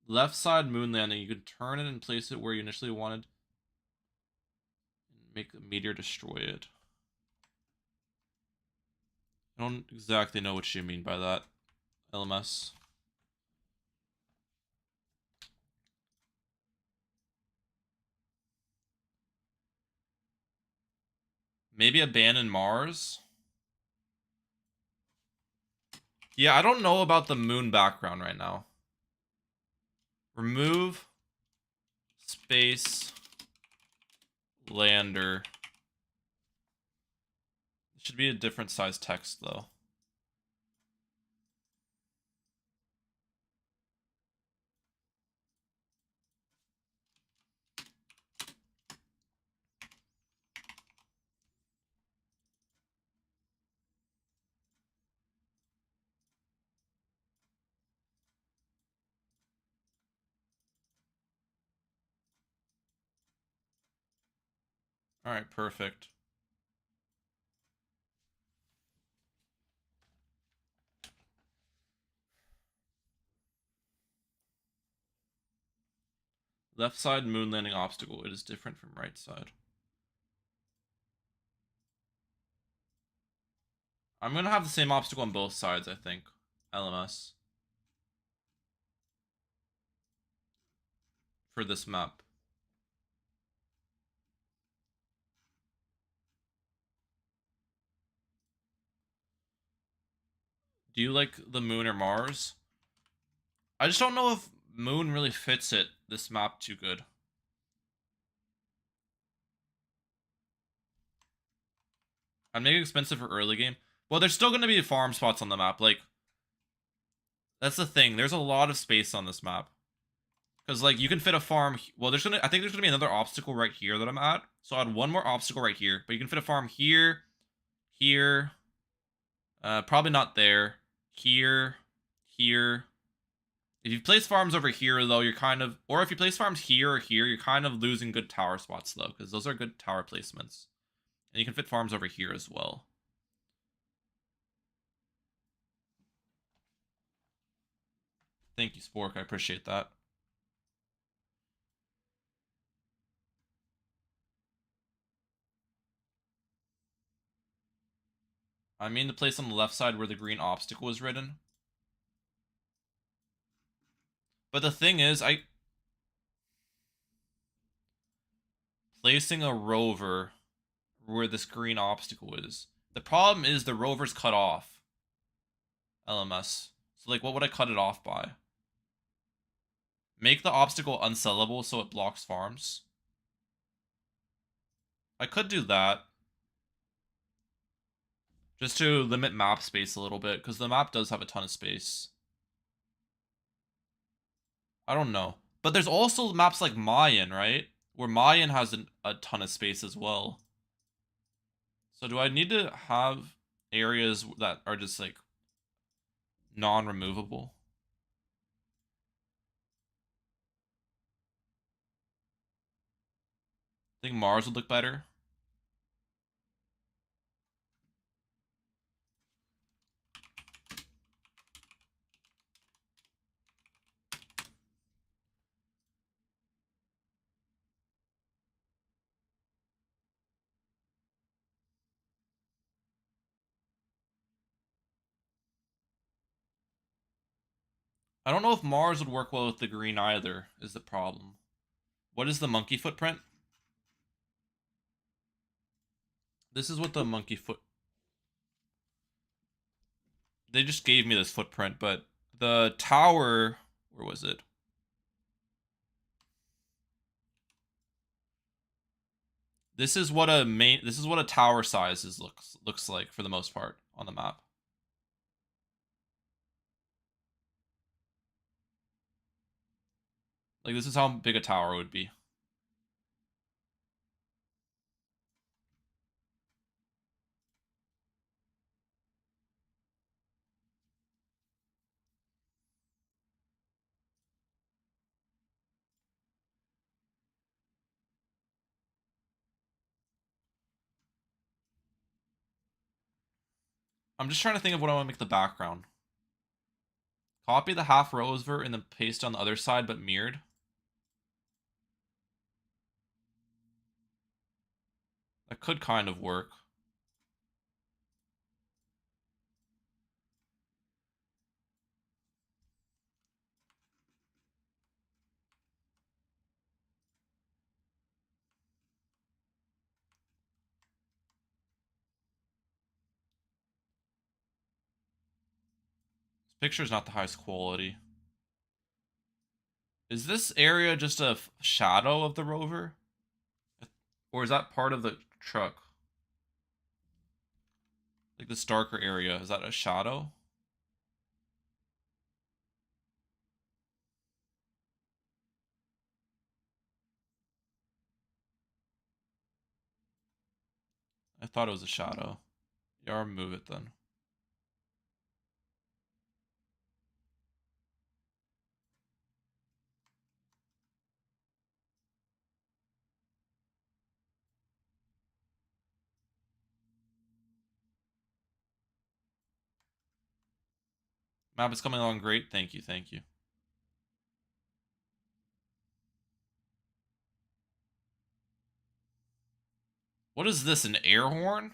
left side moon landing. You can turn it and place it where you initially wanted. Make a meteor destroy it. I don't exactly know what you mean by that, LMS. Maybe abandon Mars? Yeah, I don't know about the moon background right now. Remove space lander. It should be a different size text, though. Alright, perfect. Left side moon landing obstacle. It is different from right side. I'm gonna have the same obstacle on both sides, I think. LMS. For this map. Do you like the moon or Mars? I just don't know if moon really fits this map too good. I'd make it expensive for early game. Well, there's still gonna be farm spots on the map. Like, that's the thing. There's a lot of space on this map. Because, like, you can fit a farm... Well, I think there's gonna be another obstacle right here that I'm at. So I'll add one more obstacle right here. But you can fit a farm here, here... probably not there. Here, here. If you place farms over here, though, you're kind of... Or if you place farms here or here, you're kind of losing good tower spots, though. Because those are good tower placements. And you can fit farms over here as well. Thank you, Spork. I appreciate that. I mean the place on the left side where the green obstacle is written. But the thing is, placing a rover where this green obstacle is. The problem is the rover's cut off. LMS. So like, what would I cut it off by? Make the obstacle unsellable so it blocks farms. I could do that. Just to limit map space a little bit, because the map does have a ton of space. I don't know. But there's also maps like Mayan, right? Where Mayan has a ton of space as well. So do I need to have areas that are just like non-removable? I think Mars would look better. I don't know if Mars would work well with the green either, is the problem. What is the monkey footprint? This is what the monkey foot... They just gave me this footprint, but the tower... Where was it? This is what a tower size looks like for the most part on the map. Like, this is how big a tower would be. I'm just trying to think of what I want to make the background. Copy the half rover and then paste on the other side, but mirrored. That could kind of work. This picture is not the highest quality. Is this area just a shadow of the rover? Or is that part of the truck? Like this darker area, is that a shadow? I thought it was a shadow. Yeah, I'll remove it then. Map is coming along great. Thank you, thank you. What is this, an air horn?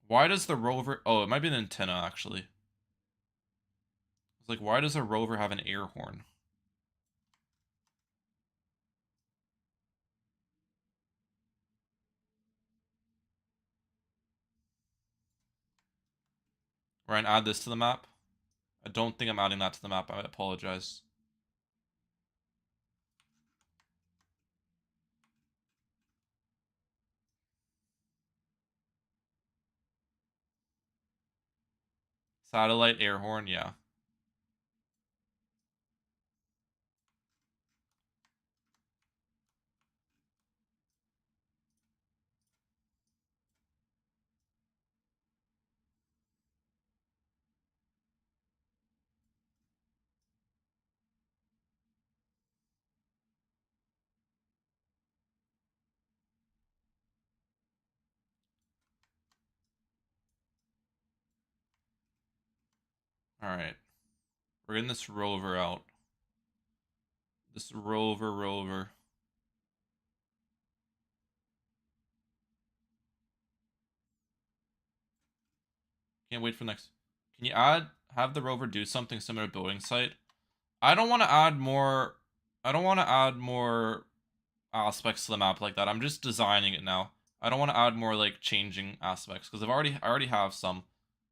Why does the rover... Oh, it might be an antenna, actually. It's like, why does a rover have an air horn? Ryan, add this to the map. I don't think I'm adding that to the map. I apologize. Satellite air horn, yeah. Alright. We're getting this rover out. This rover. Can't wait for next. Can you have the rover do something similar to building site? I don't want to add more. I don't want to add more aspects to the map like that. I'm just designing it now. I don't want to add more like changing aspects because I already have some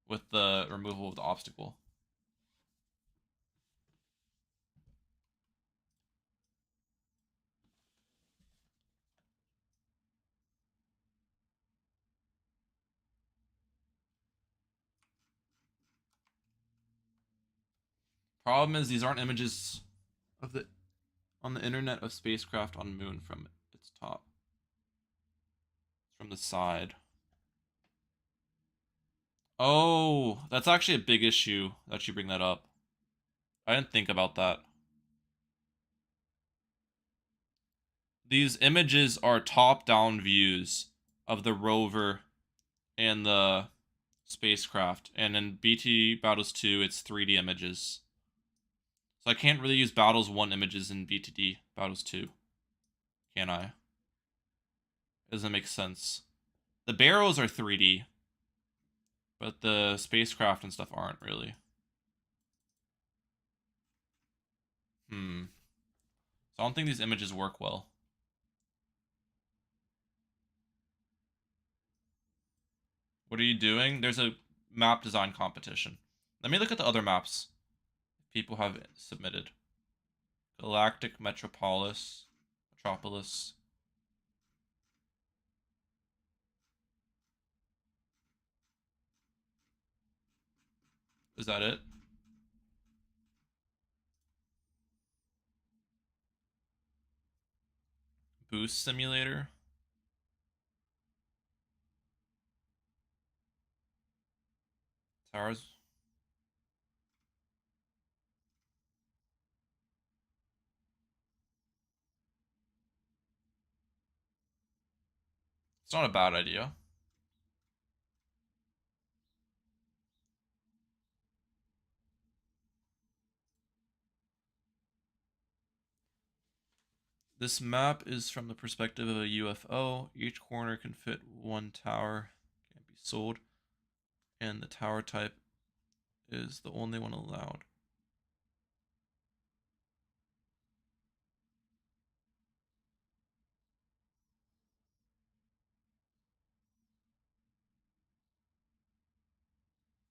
with the removal of the obstacle. Problem is these aren't images of the on the internet of spacecraft on moon from its top. It's from the side. Oh, that's actually a big issue that you bring that up. I didn't think about that. These images are top-down views of the rover and the spacecraft, and in BT Battles 2, it's 3D images. So I can't really use Battles 1 images in BTD Battles 2, can I? It doesn't make sense. The barrels are 3D, but the spacecraft and stuff aren't really. So I don't think these images work well. What are you doing? There's a map design competition. Let me look at the other maps people have submitted. Galactic Metropolis. Metropolis. Is that it? Boost Simulator. Towers. It's not a bad idea. This map is from the perspective of a UFO. Each corner can fit one tower. Can't be sold. And the tower type is the only one allowed.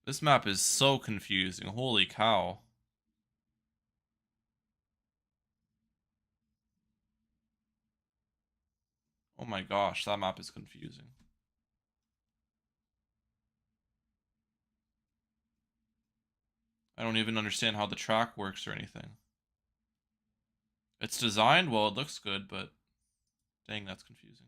This map is so confusing. Holy cow. Oh my gosh, that map is confusing. I don't even understand how the track works or anything. It's designed well, it looks good, but dang, that's confusing.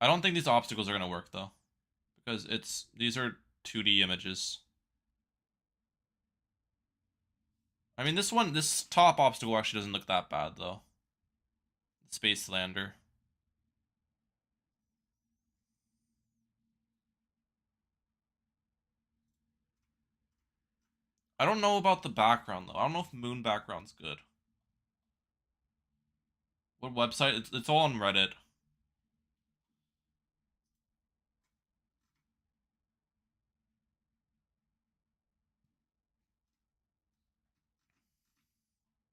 I don't think these obstacles are going to work though, because these are 2D images. I mean, this top obstacle actually doesn't look that bad though. Space Lander. I don't know about the background though. I don't know if moon background's good. What website? It's all on Reddit.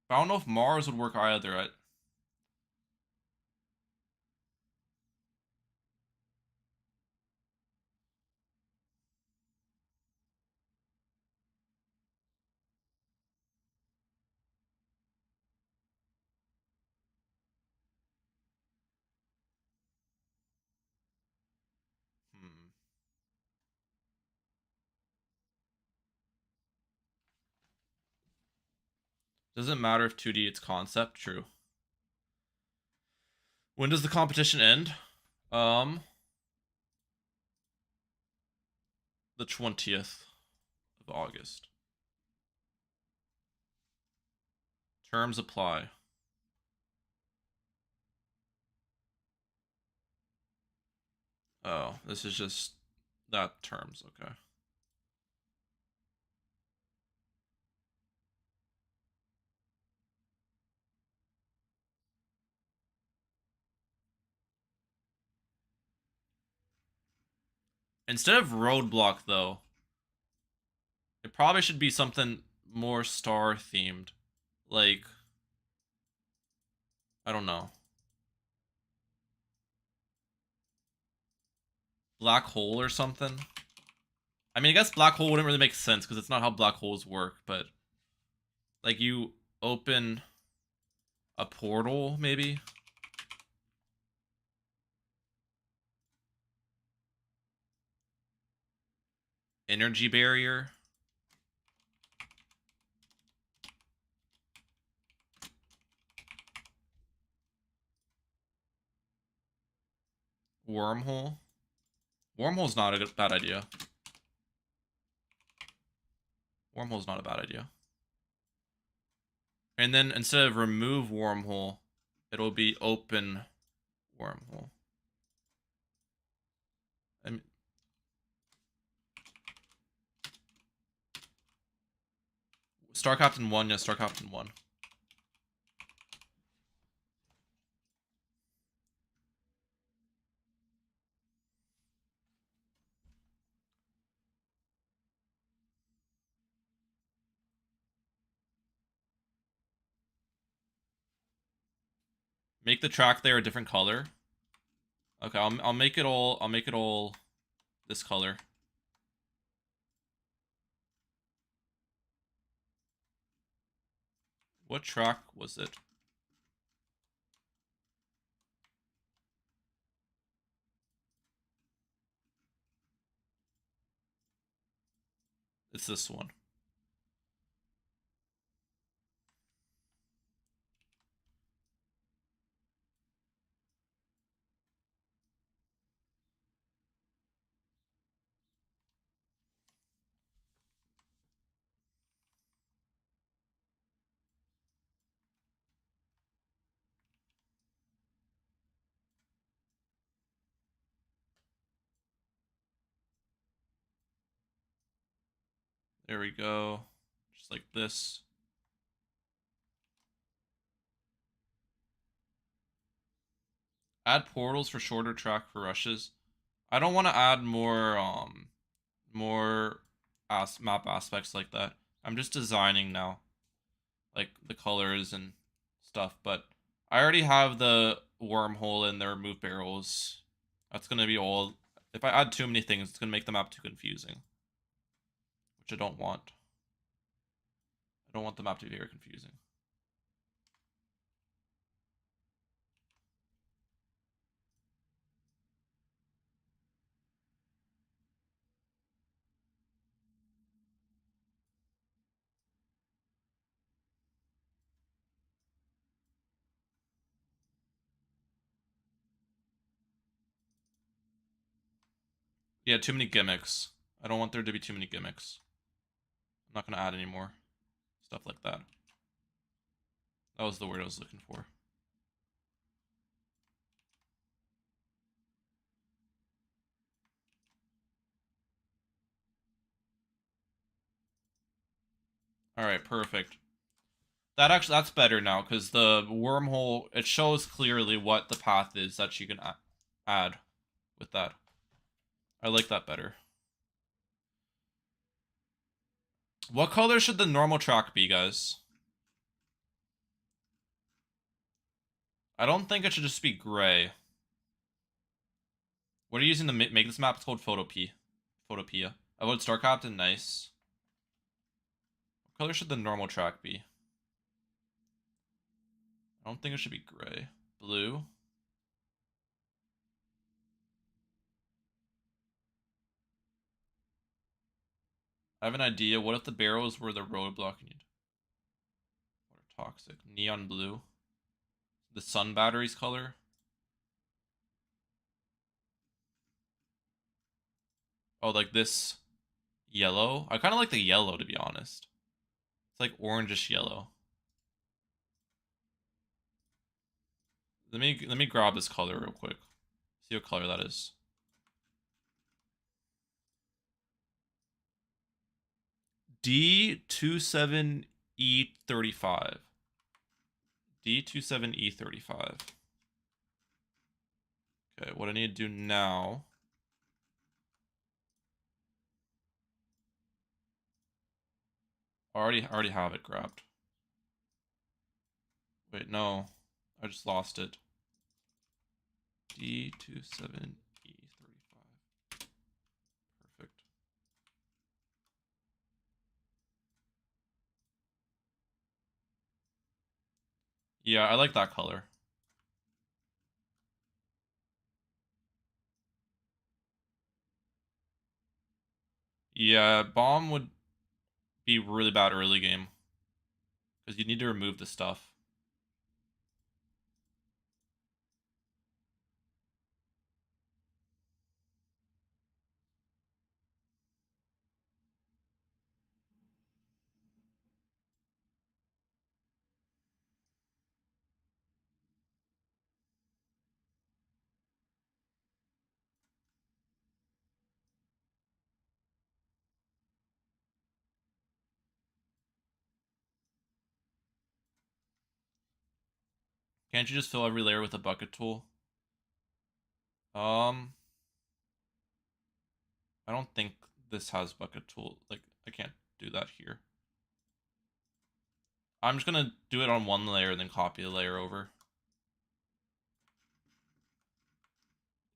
But I don't know if Mars would work either. Hmm. Doesn't matter if 2D it's concept. True. When does the competition end? Um, the 20th of August. Terms apply. Oh, this is just that terms. Okay. Instead of roadblock though, probably should be something more star themed. Like, I don't know. Black hole or something. I mean, I guess black hole wouldn't really make sense because it's not how black holes work, but like you open a portal, maybe? Energy barrier. Wormhole. Wormhole's not a bad idea. Wormhole's not a bad idea. And then instead of remove wormhole, it'll be open wormhole. I mean, Star Captain 1, yeah, Star Captain 1. Make the track there a different color. Okay, I'll make it all this color. What track was it? It's this one. There we go. Just like this. Add portals for shorter track for rushes. I don't want to add more map aspects like that. I'm just designing now, like the colors and stuff, but I already have the wormhole and the remove barrels. That's gonna be all. If I add too many things, it's gonna make the map too confusing, which I don't want. I don't want the map to be very confusing. Yeah, too many gimmicks. I don't want there to be too many gimmicks. I'm not gonna add any more stuff like that. That was the word I was looking for. All right, perfect. That's better now because the wormhole, it shows clearly what the path is that you can add with that. I like that better. What color should the normal track be, guys? I don't think it should just be gray. What are you using to make this map? It's called Photopia. I voted Star Captain, nice. What color should the normal track be? I don't think it should be gray. Blue? I have an idea. What if the barrels were the roadblock? What are toxic? Neon blue. The sun batteries color. Oh, like this yellow. I kind of like the yellow, to be honest. It's like orangish yellow. Let me grab this color real quick. See what color that is. D27E35. D27E35. Okay, what I need to do now I already have it grabbed. Wait, no. I just lost it. D27E35. Perfect. Yeah, I like that color. Yeah, bomb would be really bad early game. Because you need to remove the stuff. Can't you just fill every layer with a bucket tool? Um, I don't think this has bucket tool. Like, I can't do that here. I'm just gonna do it on one layer and then copy the layer over.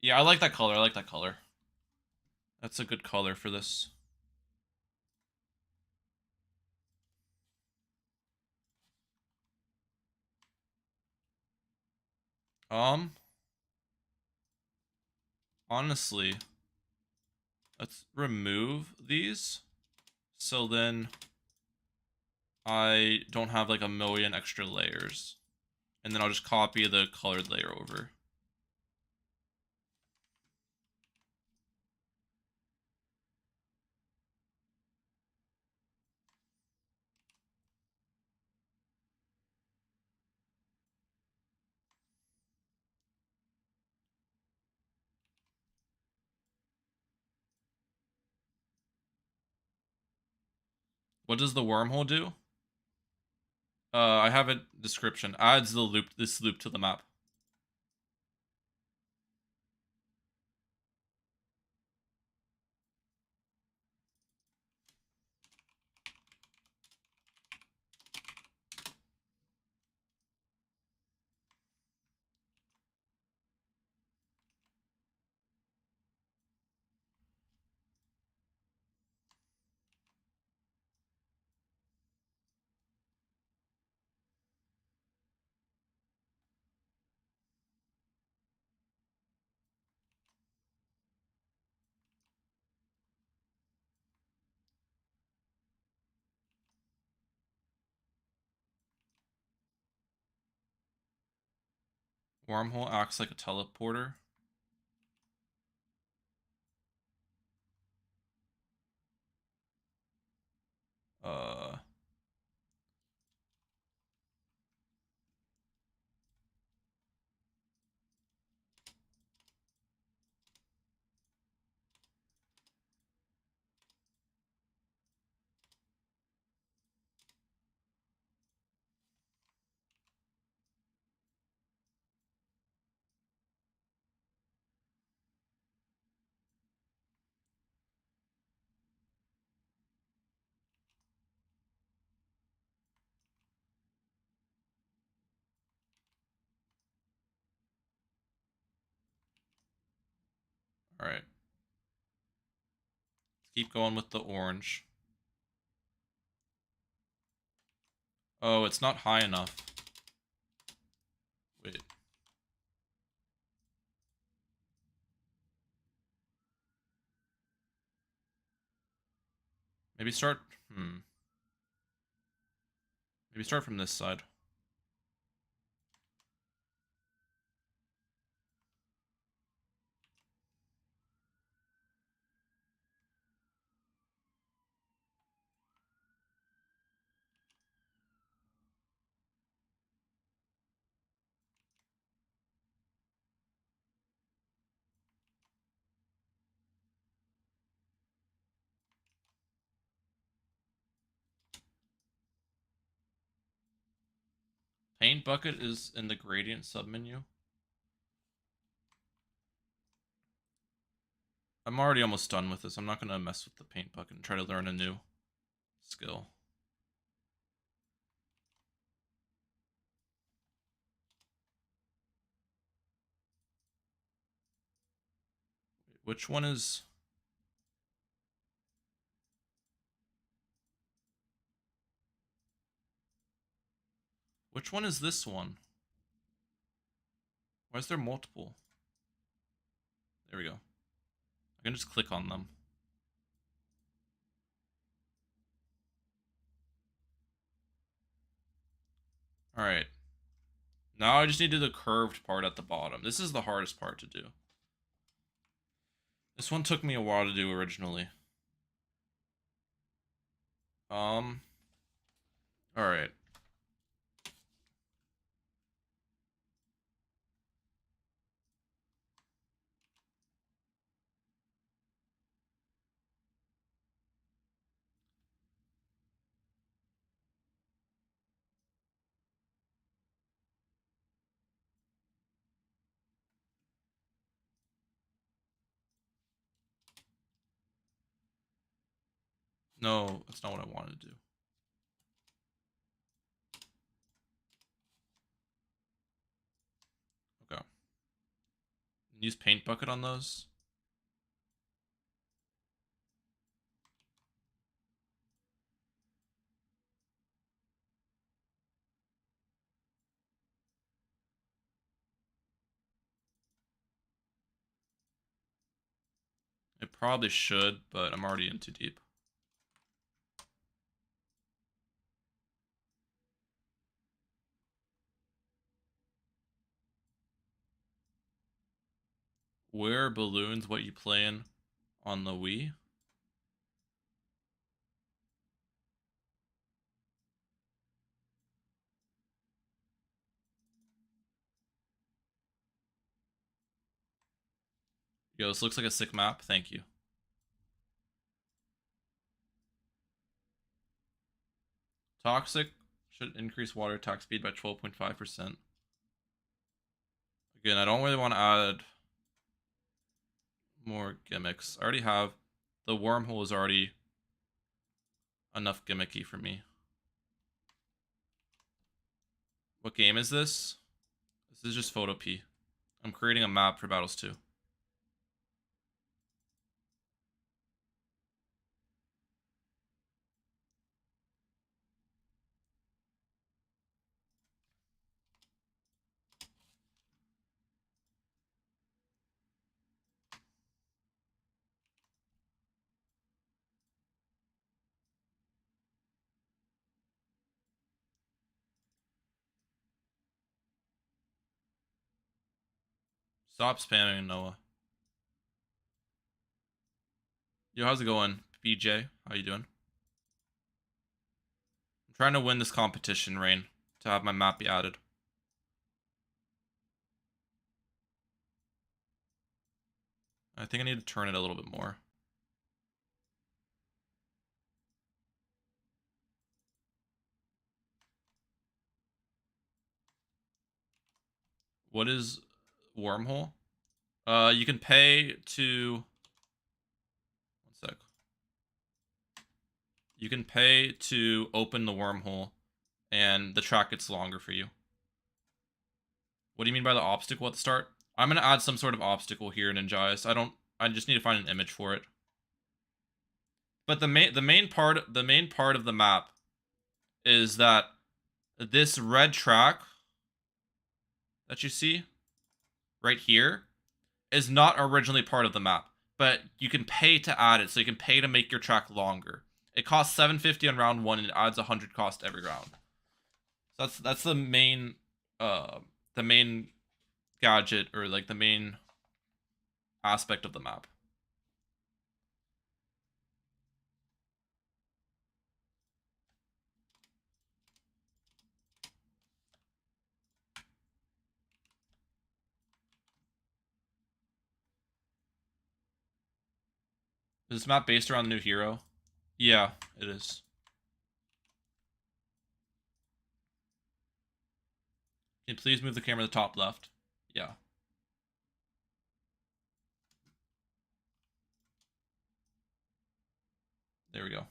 Yeah, I like that color. I like that color. That's a good color for this. Honestly, let's remove these. So then I don't have like a million extra layers. And then I'll just copy the colored layer over. What does the wormhole do? I have a description. Adds this loop to the map. Wormhole acts like a teleporter. Uh, all right. Let's keep going with the orange. Oh, it's not high enough. Wait. Maybe start. Maybe start from this side. Paint bucket is in the gradient submenu. I'm already almost done with this. I'm not gonna mess with the paint bucket and try to learn a new skill. Which one is... Which one is this one? Why is there multiple? There we go. I can just click on them. Alright. Now I just need to do the curved part at the bottom. This is the hardest part to do. This one took me a while to do originally. Alright. No, that's not what I wanted to do. Okay. Use paint bucket on those. It probably should, but I'm already in too deep. Where balloons? What you playing on the Wii? Yo, this looks like a sick map. Thank you. Toxic should increase water attack speed by 12.5%. Again, I don't really want to add more gimmicks. I already have... The wormhole is already enough gimmicky for me. What game is this? This is just Photo P. I'm creating a map for Battles 2. Stop spamming, Noah. Yo, how's it going? BJ, how you doing? I'm trying to win this competition, Rain, to have my map be added. I think I need to turn it a little bit more. What is wormhole? You can pay to... One sec. You can pay to open the wormhole, and the track gets longer for you. What do you mean by the obstacle at the start? I'm gonna add some sort of obstacle here in ZineyZ. I just need to find an image for it. But the main part of the map is that this red track that you see right here is not originally part of the map, but you can pay to add it, so you can pay to make your track longer. It costs $7.50 on round 1, and it adds 100 cost every round. So that's the main gadget, or like the main aspect of the map. Is this map based around the new hero? Yeah, it is. Can you please move the camera to the top left? Yeah. There we go.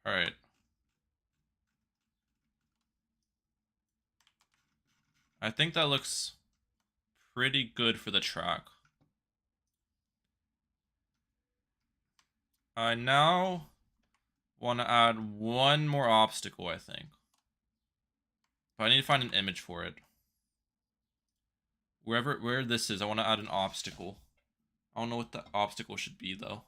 Alright. I think that looks pretty good for the track. I now want to add one more obstacle, I think. But I need to find an image for it. Where this is, I want to add an obstacle. I don't know what the obstacle should be, though.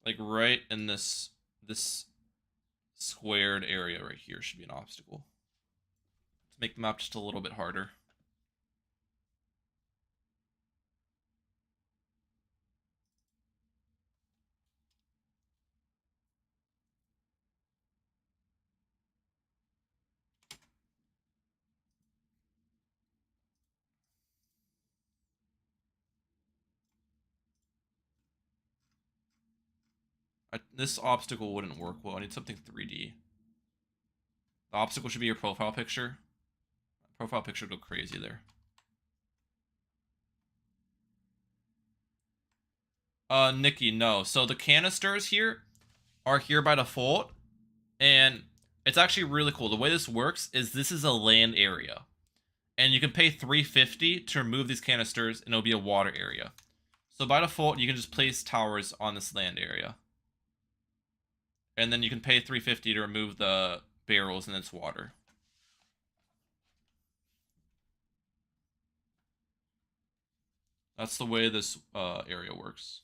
Like right in this squared area right here should be an obstacle. To make the map just a little bit harder. This obstacle wouldn't work well. I need something 3D. The obstacle should be your profile picture. Profile picture go crazy there. Nikki, no. So the canisters here are here by default, and it's actually really cool. The way this works is this is a land area, and you can pay $350 to remove these canisters, and it'll be a water area. So by default, you can just place towers on this land area, and then you can pay $350 to remove the barrels, and it's water. That's the way this area works.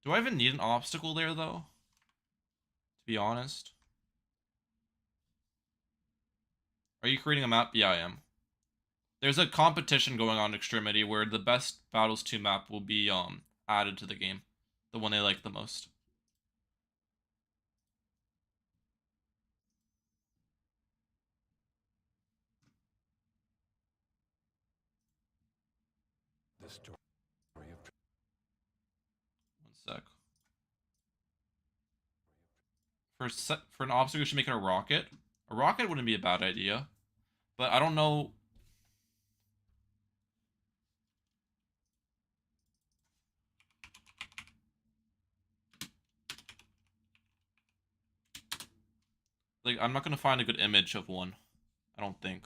Do I even need an obstacle there, though? To be honest. Are you creating a map? Yeah, I am. There's a competition going on in Extremity where the best Battles 2 map will be added to the game. The one they like the most. The story of... One sec. For an obstacle, you should make it a rocket. A rocket wouldn't be a bad idea. But I don't know. Like, I'm not going to find a good image of one. I don't think.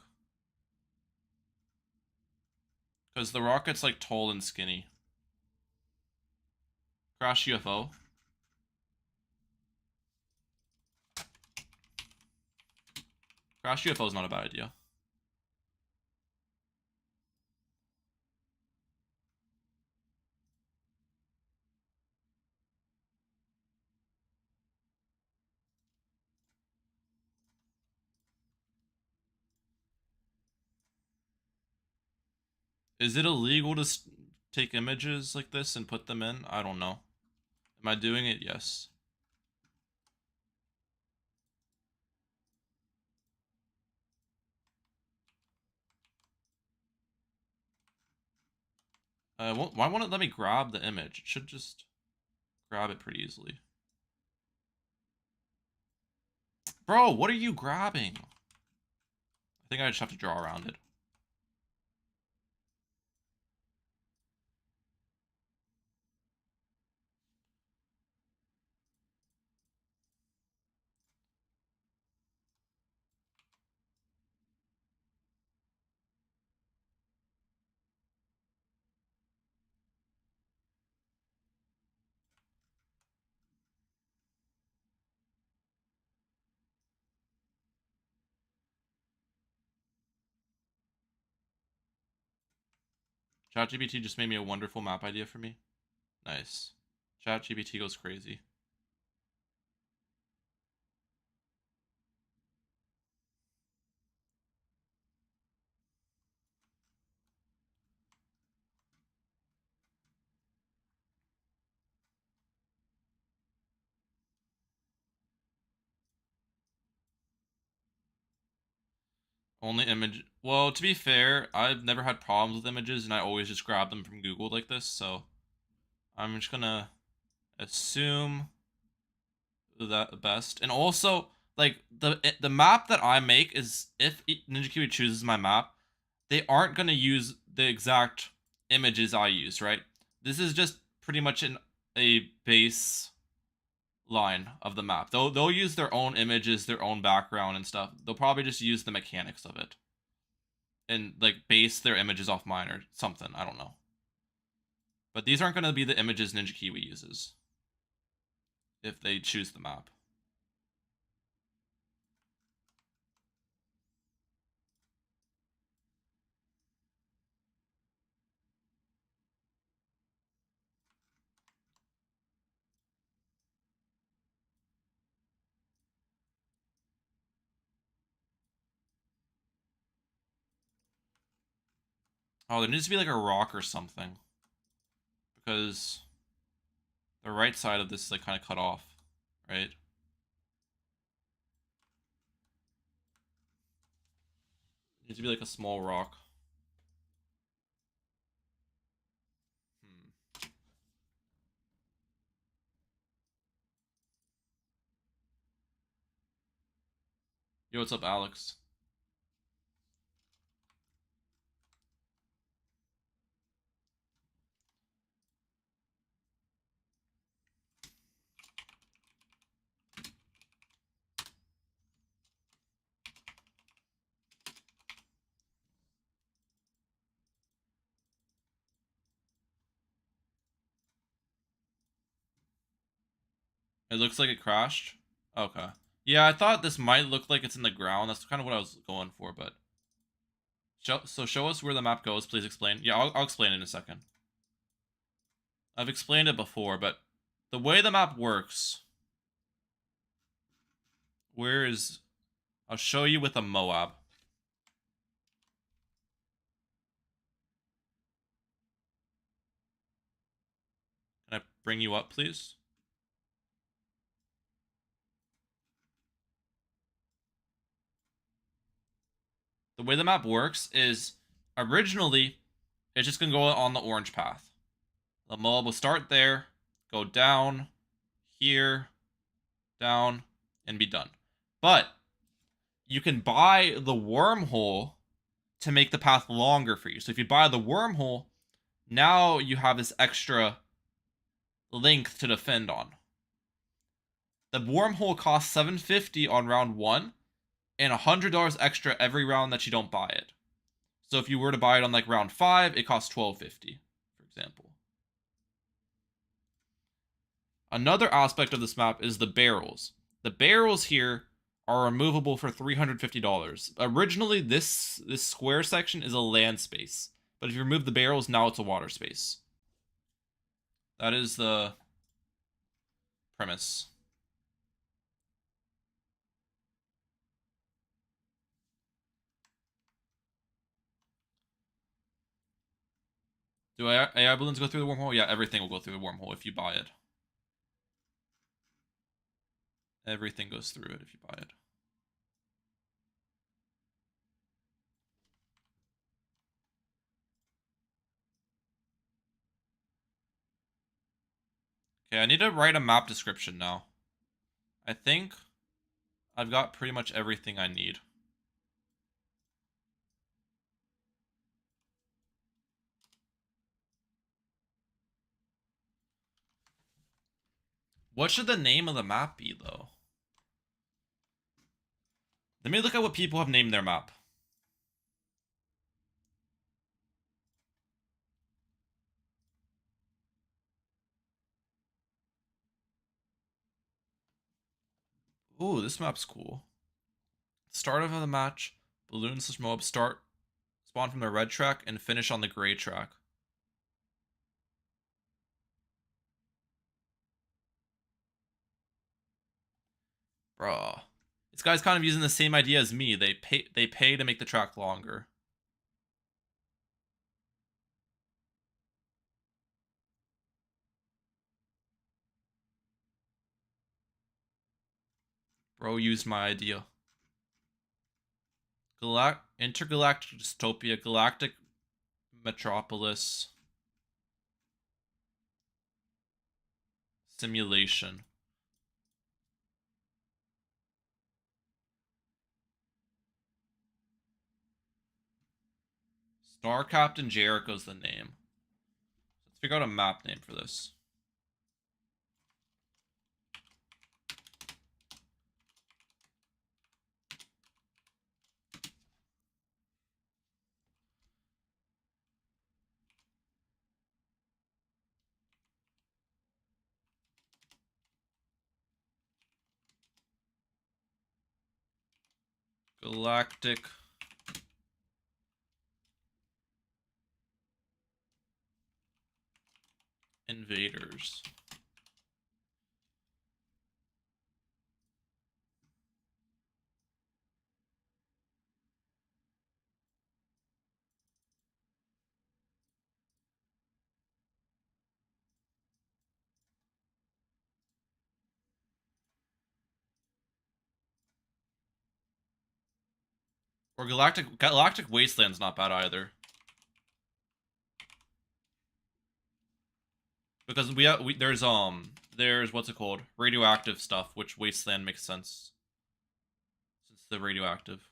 Because the rocket's, like, tall and skinny. Crash UFO. Crash UFO is not a bad idea. Is it illegal to take images like this and put them in? I don't know. Am I doing it? Yes. Why won't it let me grab the image? It should just grab it pretty easily. Bro, what are you grabbing? I think I just have to draw around it. ChatGPT just made me a wonderful map idea for me. Nice. ChatGPT goes crazy. Only image. Well, to be fair, I've never had problems with images, and I always just grab them from Google like this, so I'm just gonna assume that best. And also, like the map that I make is if Ninja Kiwi chooses my map, they aren't gonna use the exact images I use, right? This is just pretty much a base line of the map. They'll use their own images, their own background and stuff. They'll probably just use the mechanics of it and like base their images off mine or something. I don't know. But these aren't gonna be the images Ninja Kiwi uses if they choose the map. Oh, there needs to be like a rock or something. Because the right side of this is like kind of cut off, right? It needs to be like a small rock. Hmm. Yo, what's up, Alex? It looks like it crashed. Okay. Yeah, I thought this might look like it's in the ground. That's kind of what I was going for, but... show us where the map goes, please explain. Yeah, I'll explain it in a second. I've explained it before, but the way the map works... Where is... I'll show you with a Moab. Can I bring you up, please? The way the map works is... Originally, it's just going to go on the orange path. The Moab will start there, go down, here, down, and be done. But you can buy the wormhole to make the path longer for you. So if you buy the wormhole, now you have this extra length to defend on. The wormhole costs $750 on round 1 and $100 extra every round that you don't buy it. So if you were to buy it on like round 5, it costs $12.50, for example. Another aspect of this map is the barrels. The barrels here are removable for $350. Originally, this square section is a land space, but if you remove the barrels, now it's a water space. That is the premise. Do AI balloons go through the wormhole? Yeah, everything will go through the wormhole if you buy it. Everything goes through it if you buy it. Okay, I need to write a map description now. I think I've got pretty much everything I need. What should the name of the map be, though? Let me look at what people have named their map. Ooh, this map's cool. Start of the match, balloons/mob start, spawn from the red track, and finish on the gray track. Bruh. This guy's kind of using the same idea as me. They pay to make the track longer. Bro used my idea. Intergalactic dystopia, galactic metropolis simulation. Star Captain Jericho's the name. Let's figure out a map name for this. Galactic Invaders. Or Galactic Wasteland's not bad either. Because there's what's it called? Radioactive stuff, which Wasteland makes sense. Since the radioactive.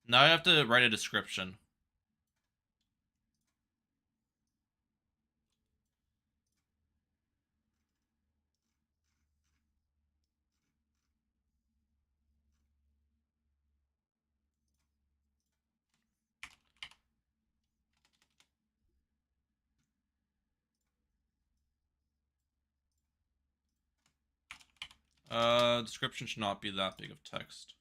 Now I have to write a description. Description should not be that big of text.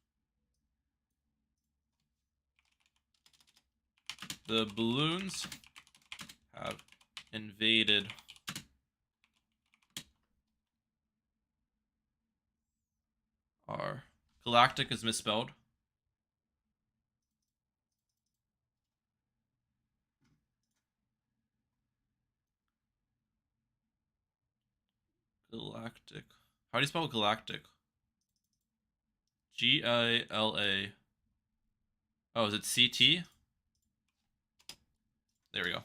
The balloons have invaded our galactic is misspelled. Galactic. How do you spell galactic? Gila. Oh, is it CT? There we go.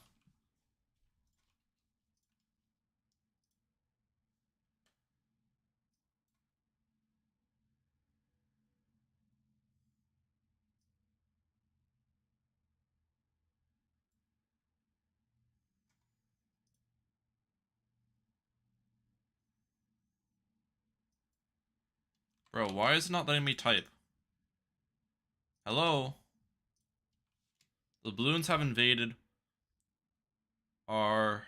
Bro, why is it not letting me type? Hello? The balloons have invaded our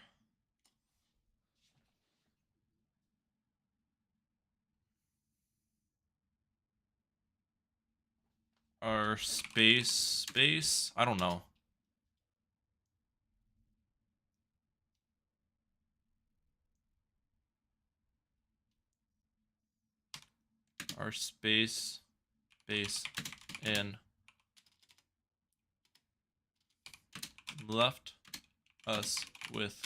space. I don't know. Our space base and left us with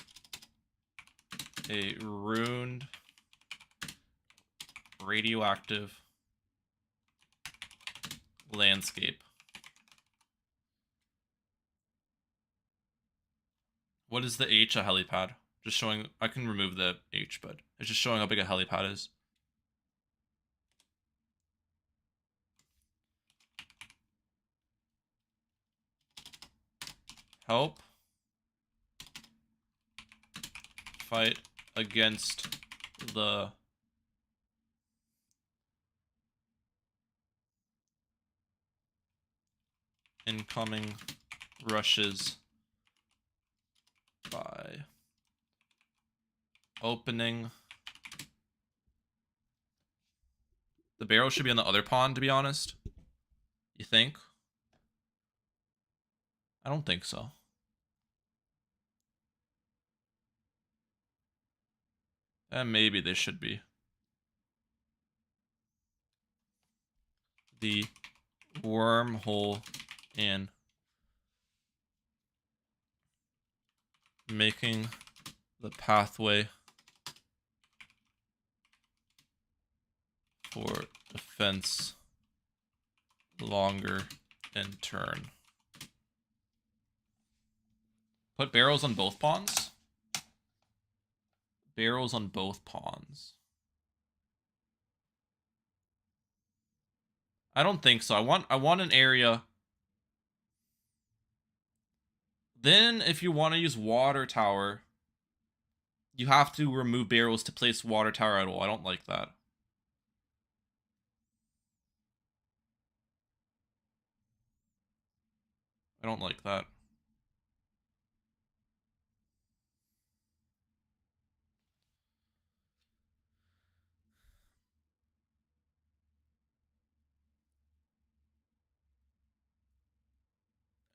a ruined radioactive landscape. What is the H, a helipad? Just showing, I can remove the H, but it's just showing how big a helipad is. Help fight against the incoming rushes by opening. The barrel should be on the other pond, to be honest. You think? I don't think so. And maybe they should be. The wormhole in making the pathway for defense longer and turn. Put barrels on both pawns? Barrels on both pawns. I don't think so. I want an area Then, if you want to use water tower, you have to remove barrels to place water tower at all. I don't like that. I don't like that.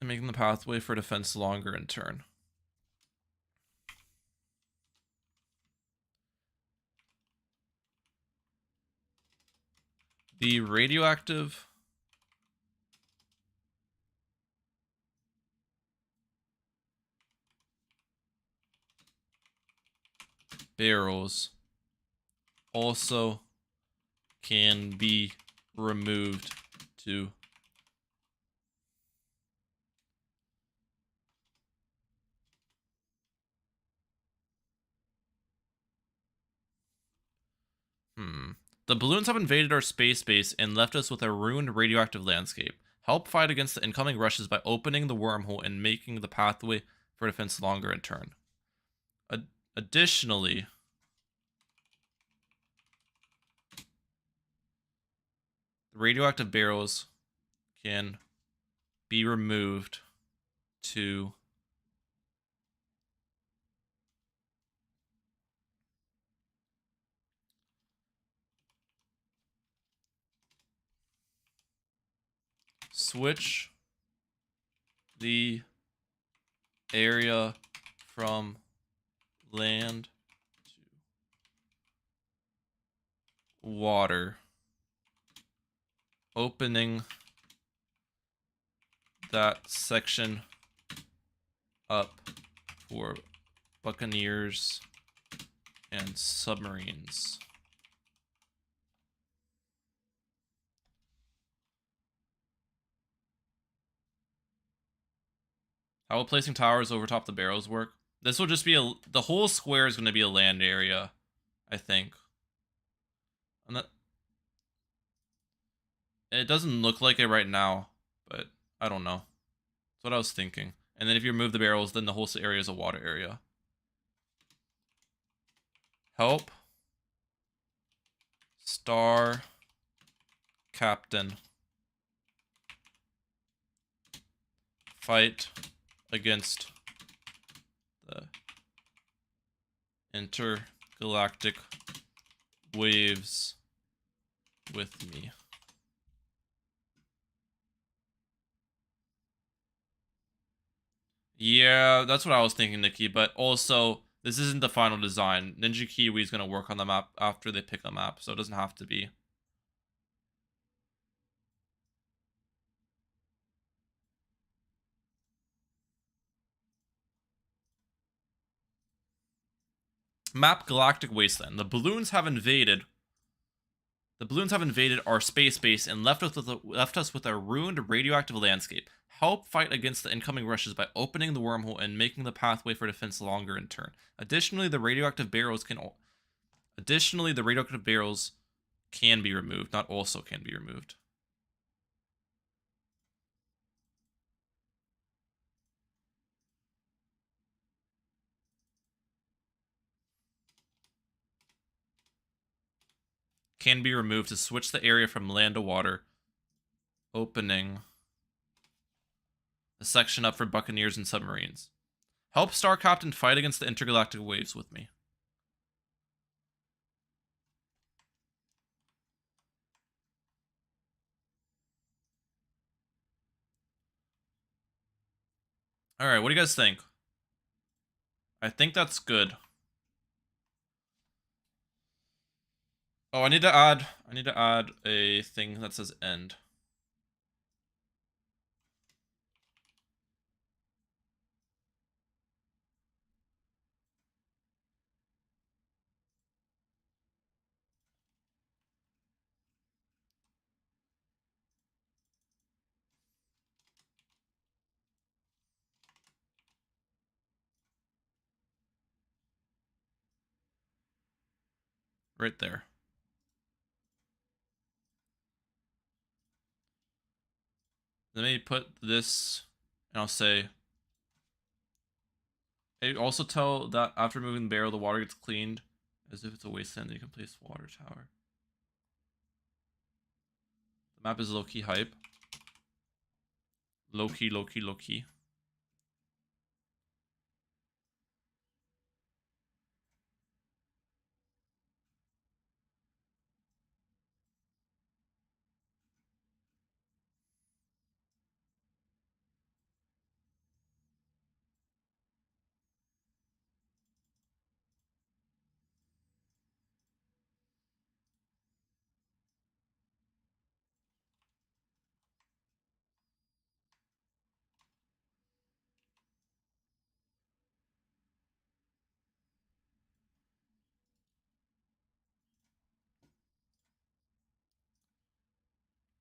And making the pathway for defense longer in turn. The radioactive barrels also can be removed to The balloons have invaded our space base and left us with a ruined radioactive landscape. Help fight against the incoming rushes by opening the wormhole and making the pathway for defense longer in turn. Additionally, the radioactive barrels can be removed to switch the area from land to water, opening that section up for buccaneers and submarines. How will placing towers over top the barrels work? This will just be the whole square is going to be a land area, I think. It doesn't look like it right now, but I don't know. That's what I was thinking. And then if you remove the barrels, then the whole area is a water area. Help. Star. Captain. Fight against the intergalactic waves with me. Yeah, that's what I was thinking, Nikki, but also, this isn't the final design. Ninja Kiwi is going to work on the map after they pick a map, so it doesn't have to be. Map Galactic Wasteland. The balloons have invaded our space base and left us with a ruined radioactive landscape. Help fight against the incoming rushes by opening the wormhole and making the pathway for defense longer in turn. Additionally, the radioactive barrels can be removed, not also can be removed. Can be removed to switch the area from land to water, opening the section up for buccaneers and submarines. Help Star Captain fight against the intergalactic waves with me. Alright, what do you guys think? I think that's good. Oh, I need to add a thing that says end. Right there. Let me put this, and I'll say Hey, also tell that after moving the barrel, the water gets cleaned as if it's a wasteland. Then you can place water tower. The map is low-key hype. Low-key, low-key, low-key.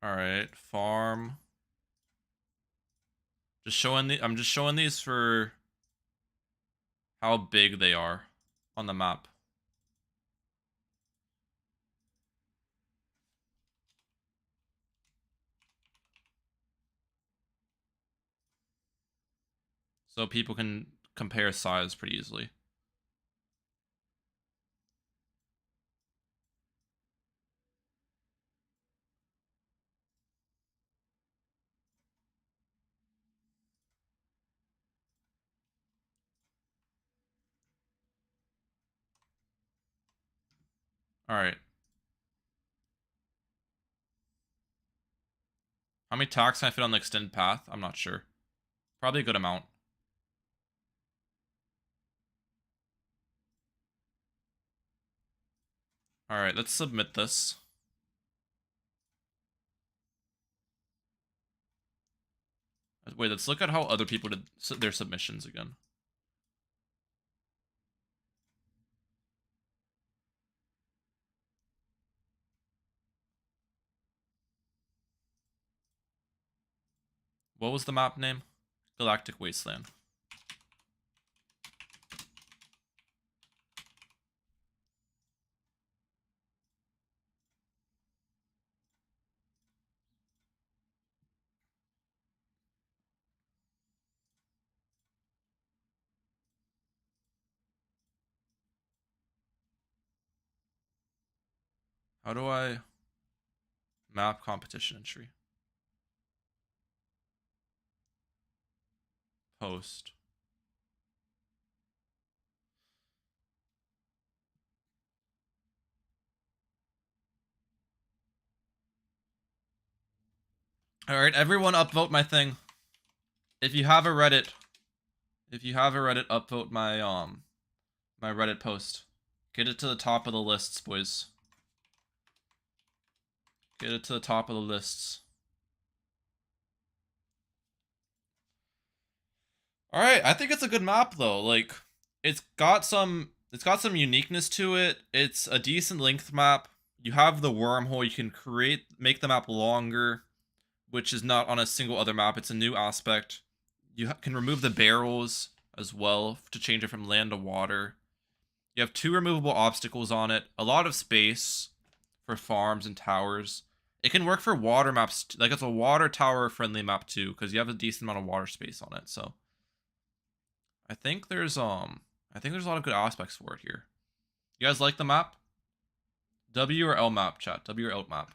All right, farm. Just showing the. I'm just showing these for how big they are on the map. So people can compare size pretty easily. All right. How many tacks can I fit on the extended path? I'm not sure. Probably a good amount. All right, let's submit this. Wait, let's look at how other people did their submissions again. What was the map name? Galactic Wasteland. How do I map competition entry? Post. All right, everyone upvote my thing. If you have a Reddit, upvote my my Reddit post. Get it to the top of the lists, boys. Get it to the top of the lists. All right, I think it's a good map though. Like it's got some uniqueness to it. It's a decent length map. You have the wormhole. You can make the map longer, which is not on a single other map. It's a new aspect. You can remove the barrels as well to change it from land to water. You have 2 removable obstacles on it. A lot of space for farms and towers. It can work for water maps. Like it's a water tower friendly map too, because you have a decent amount of water space on it. So I think there's a lot of good aspects for it here. You guys like the map? W or L map, chat? W or L map?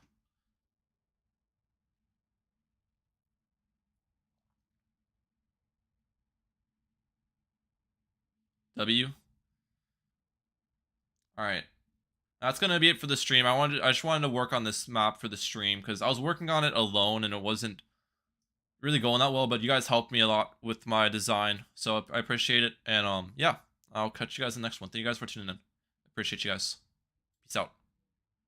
W. All right. That's gonna be it for the stream. I just wanted to work on this map for the stream because I was working on it alone and it wasn't really going that well. But you guys helped me a lot with my design, so I appreciate it. And yeah, I'll catch you guys in the next one. Thank you guys for tuning in. Appreciate you guys. Peace out.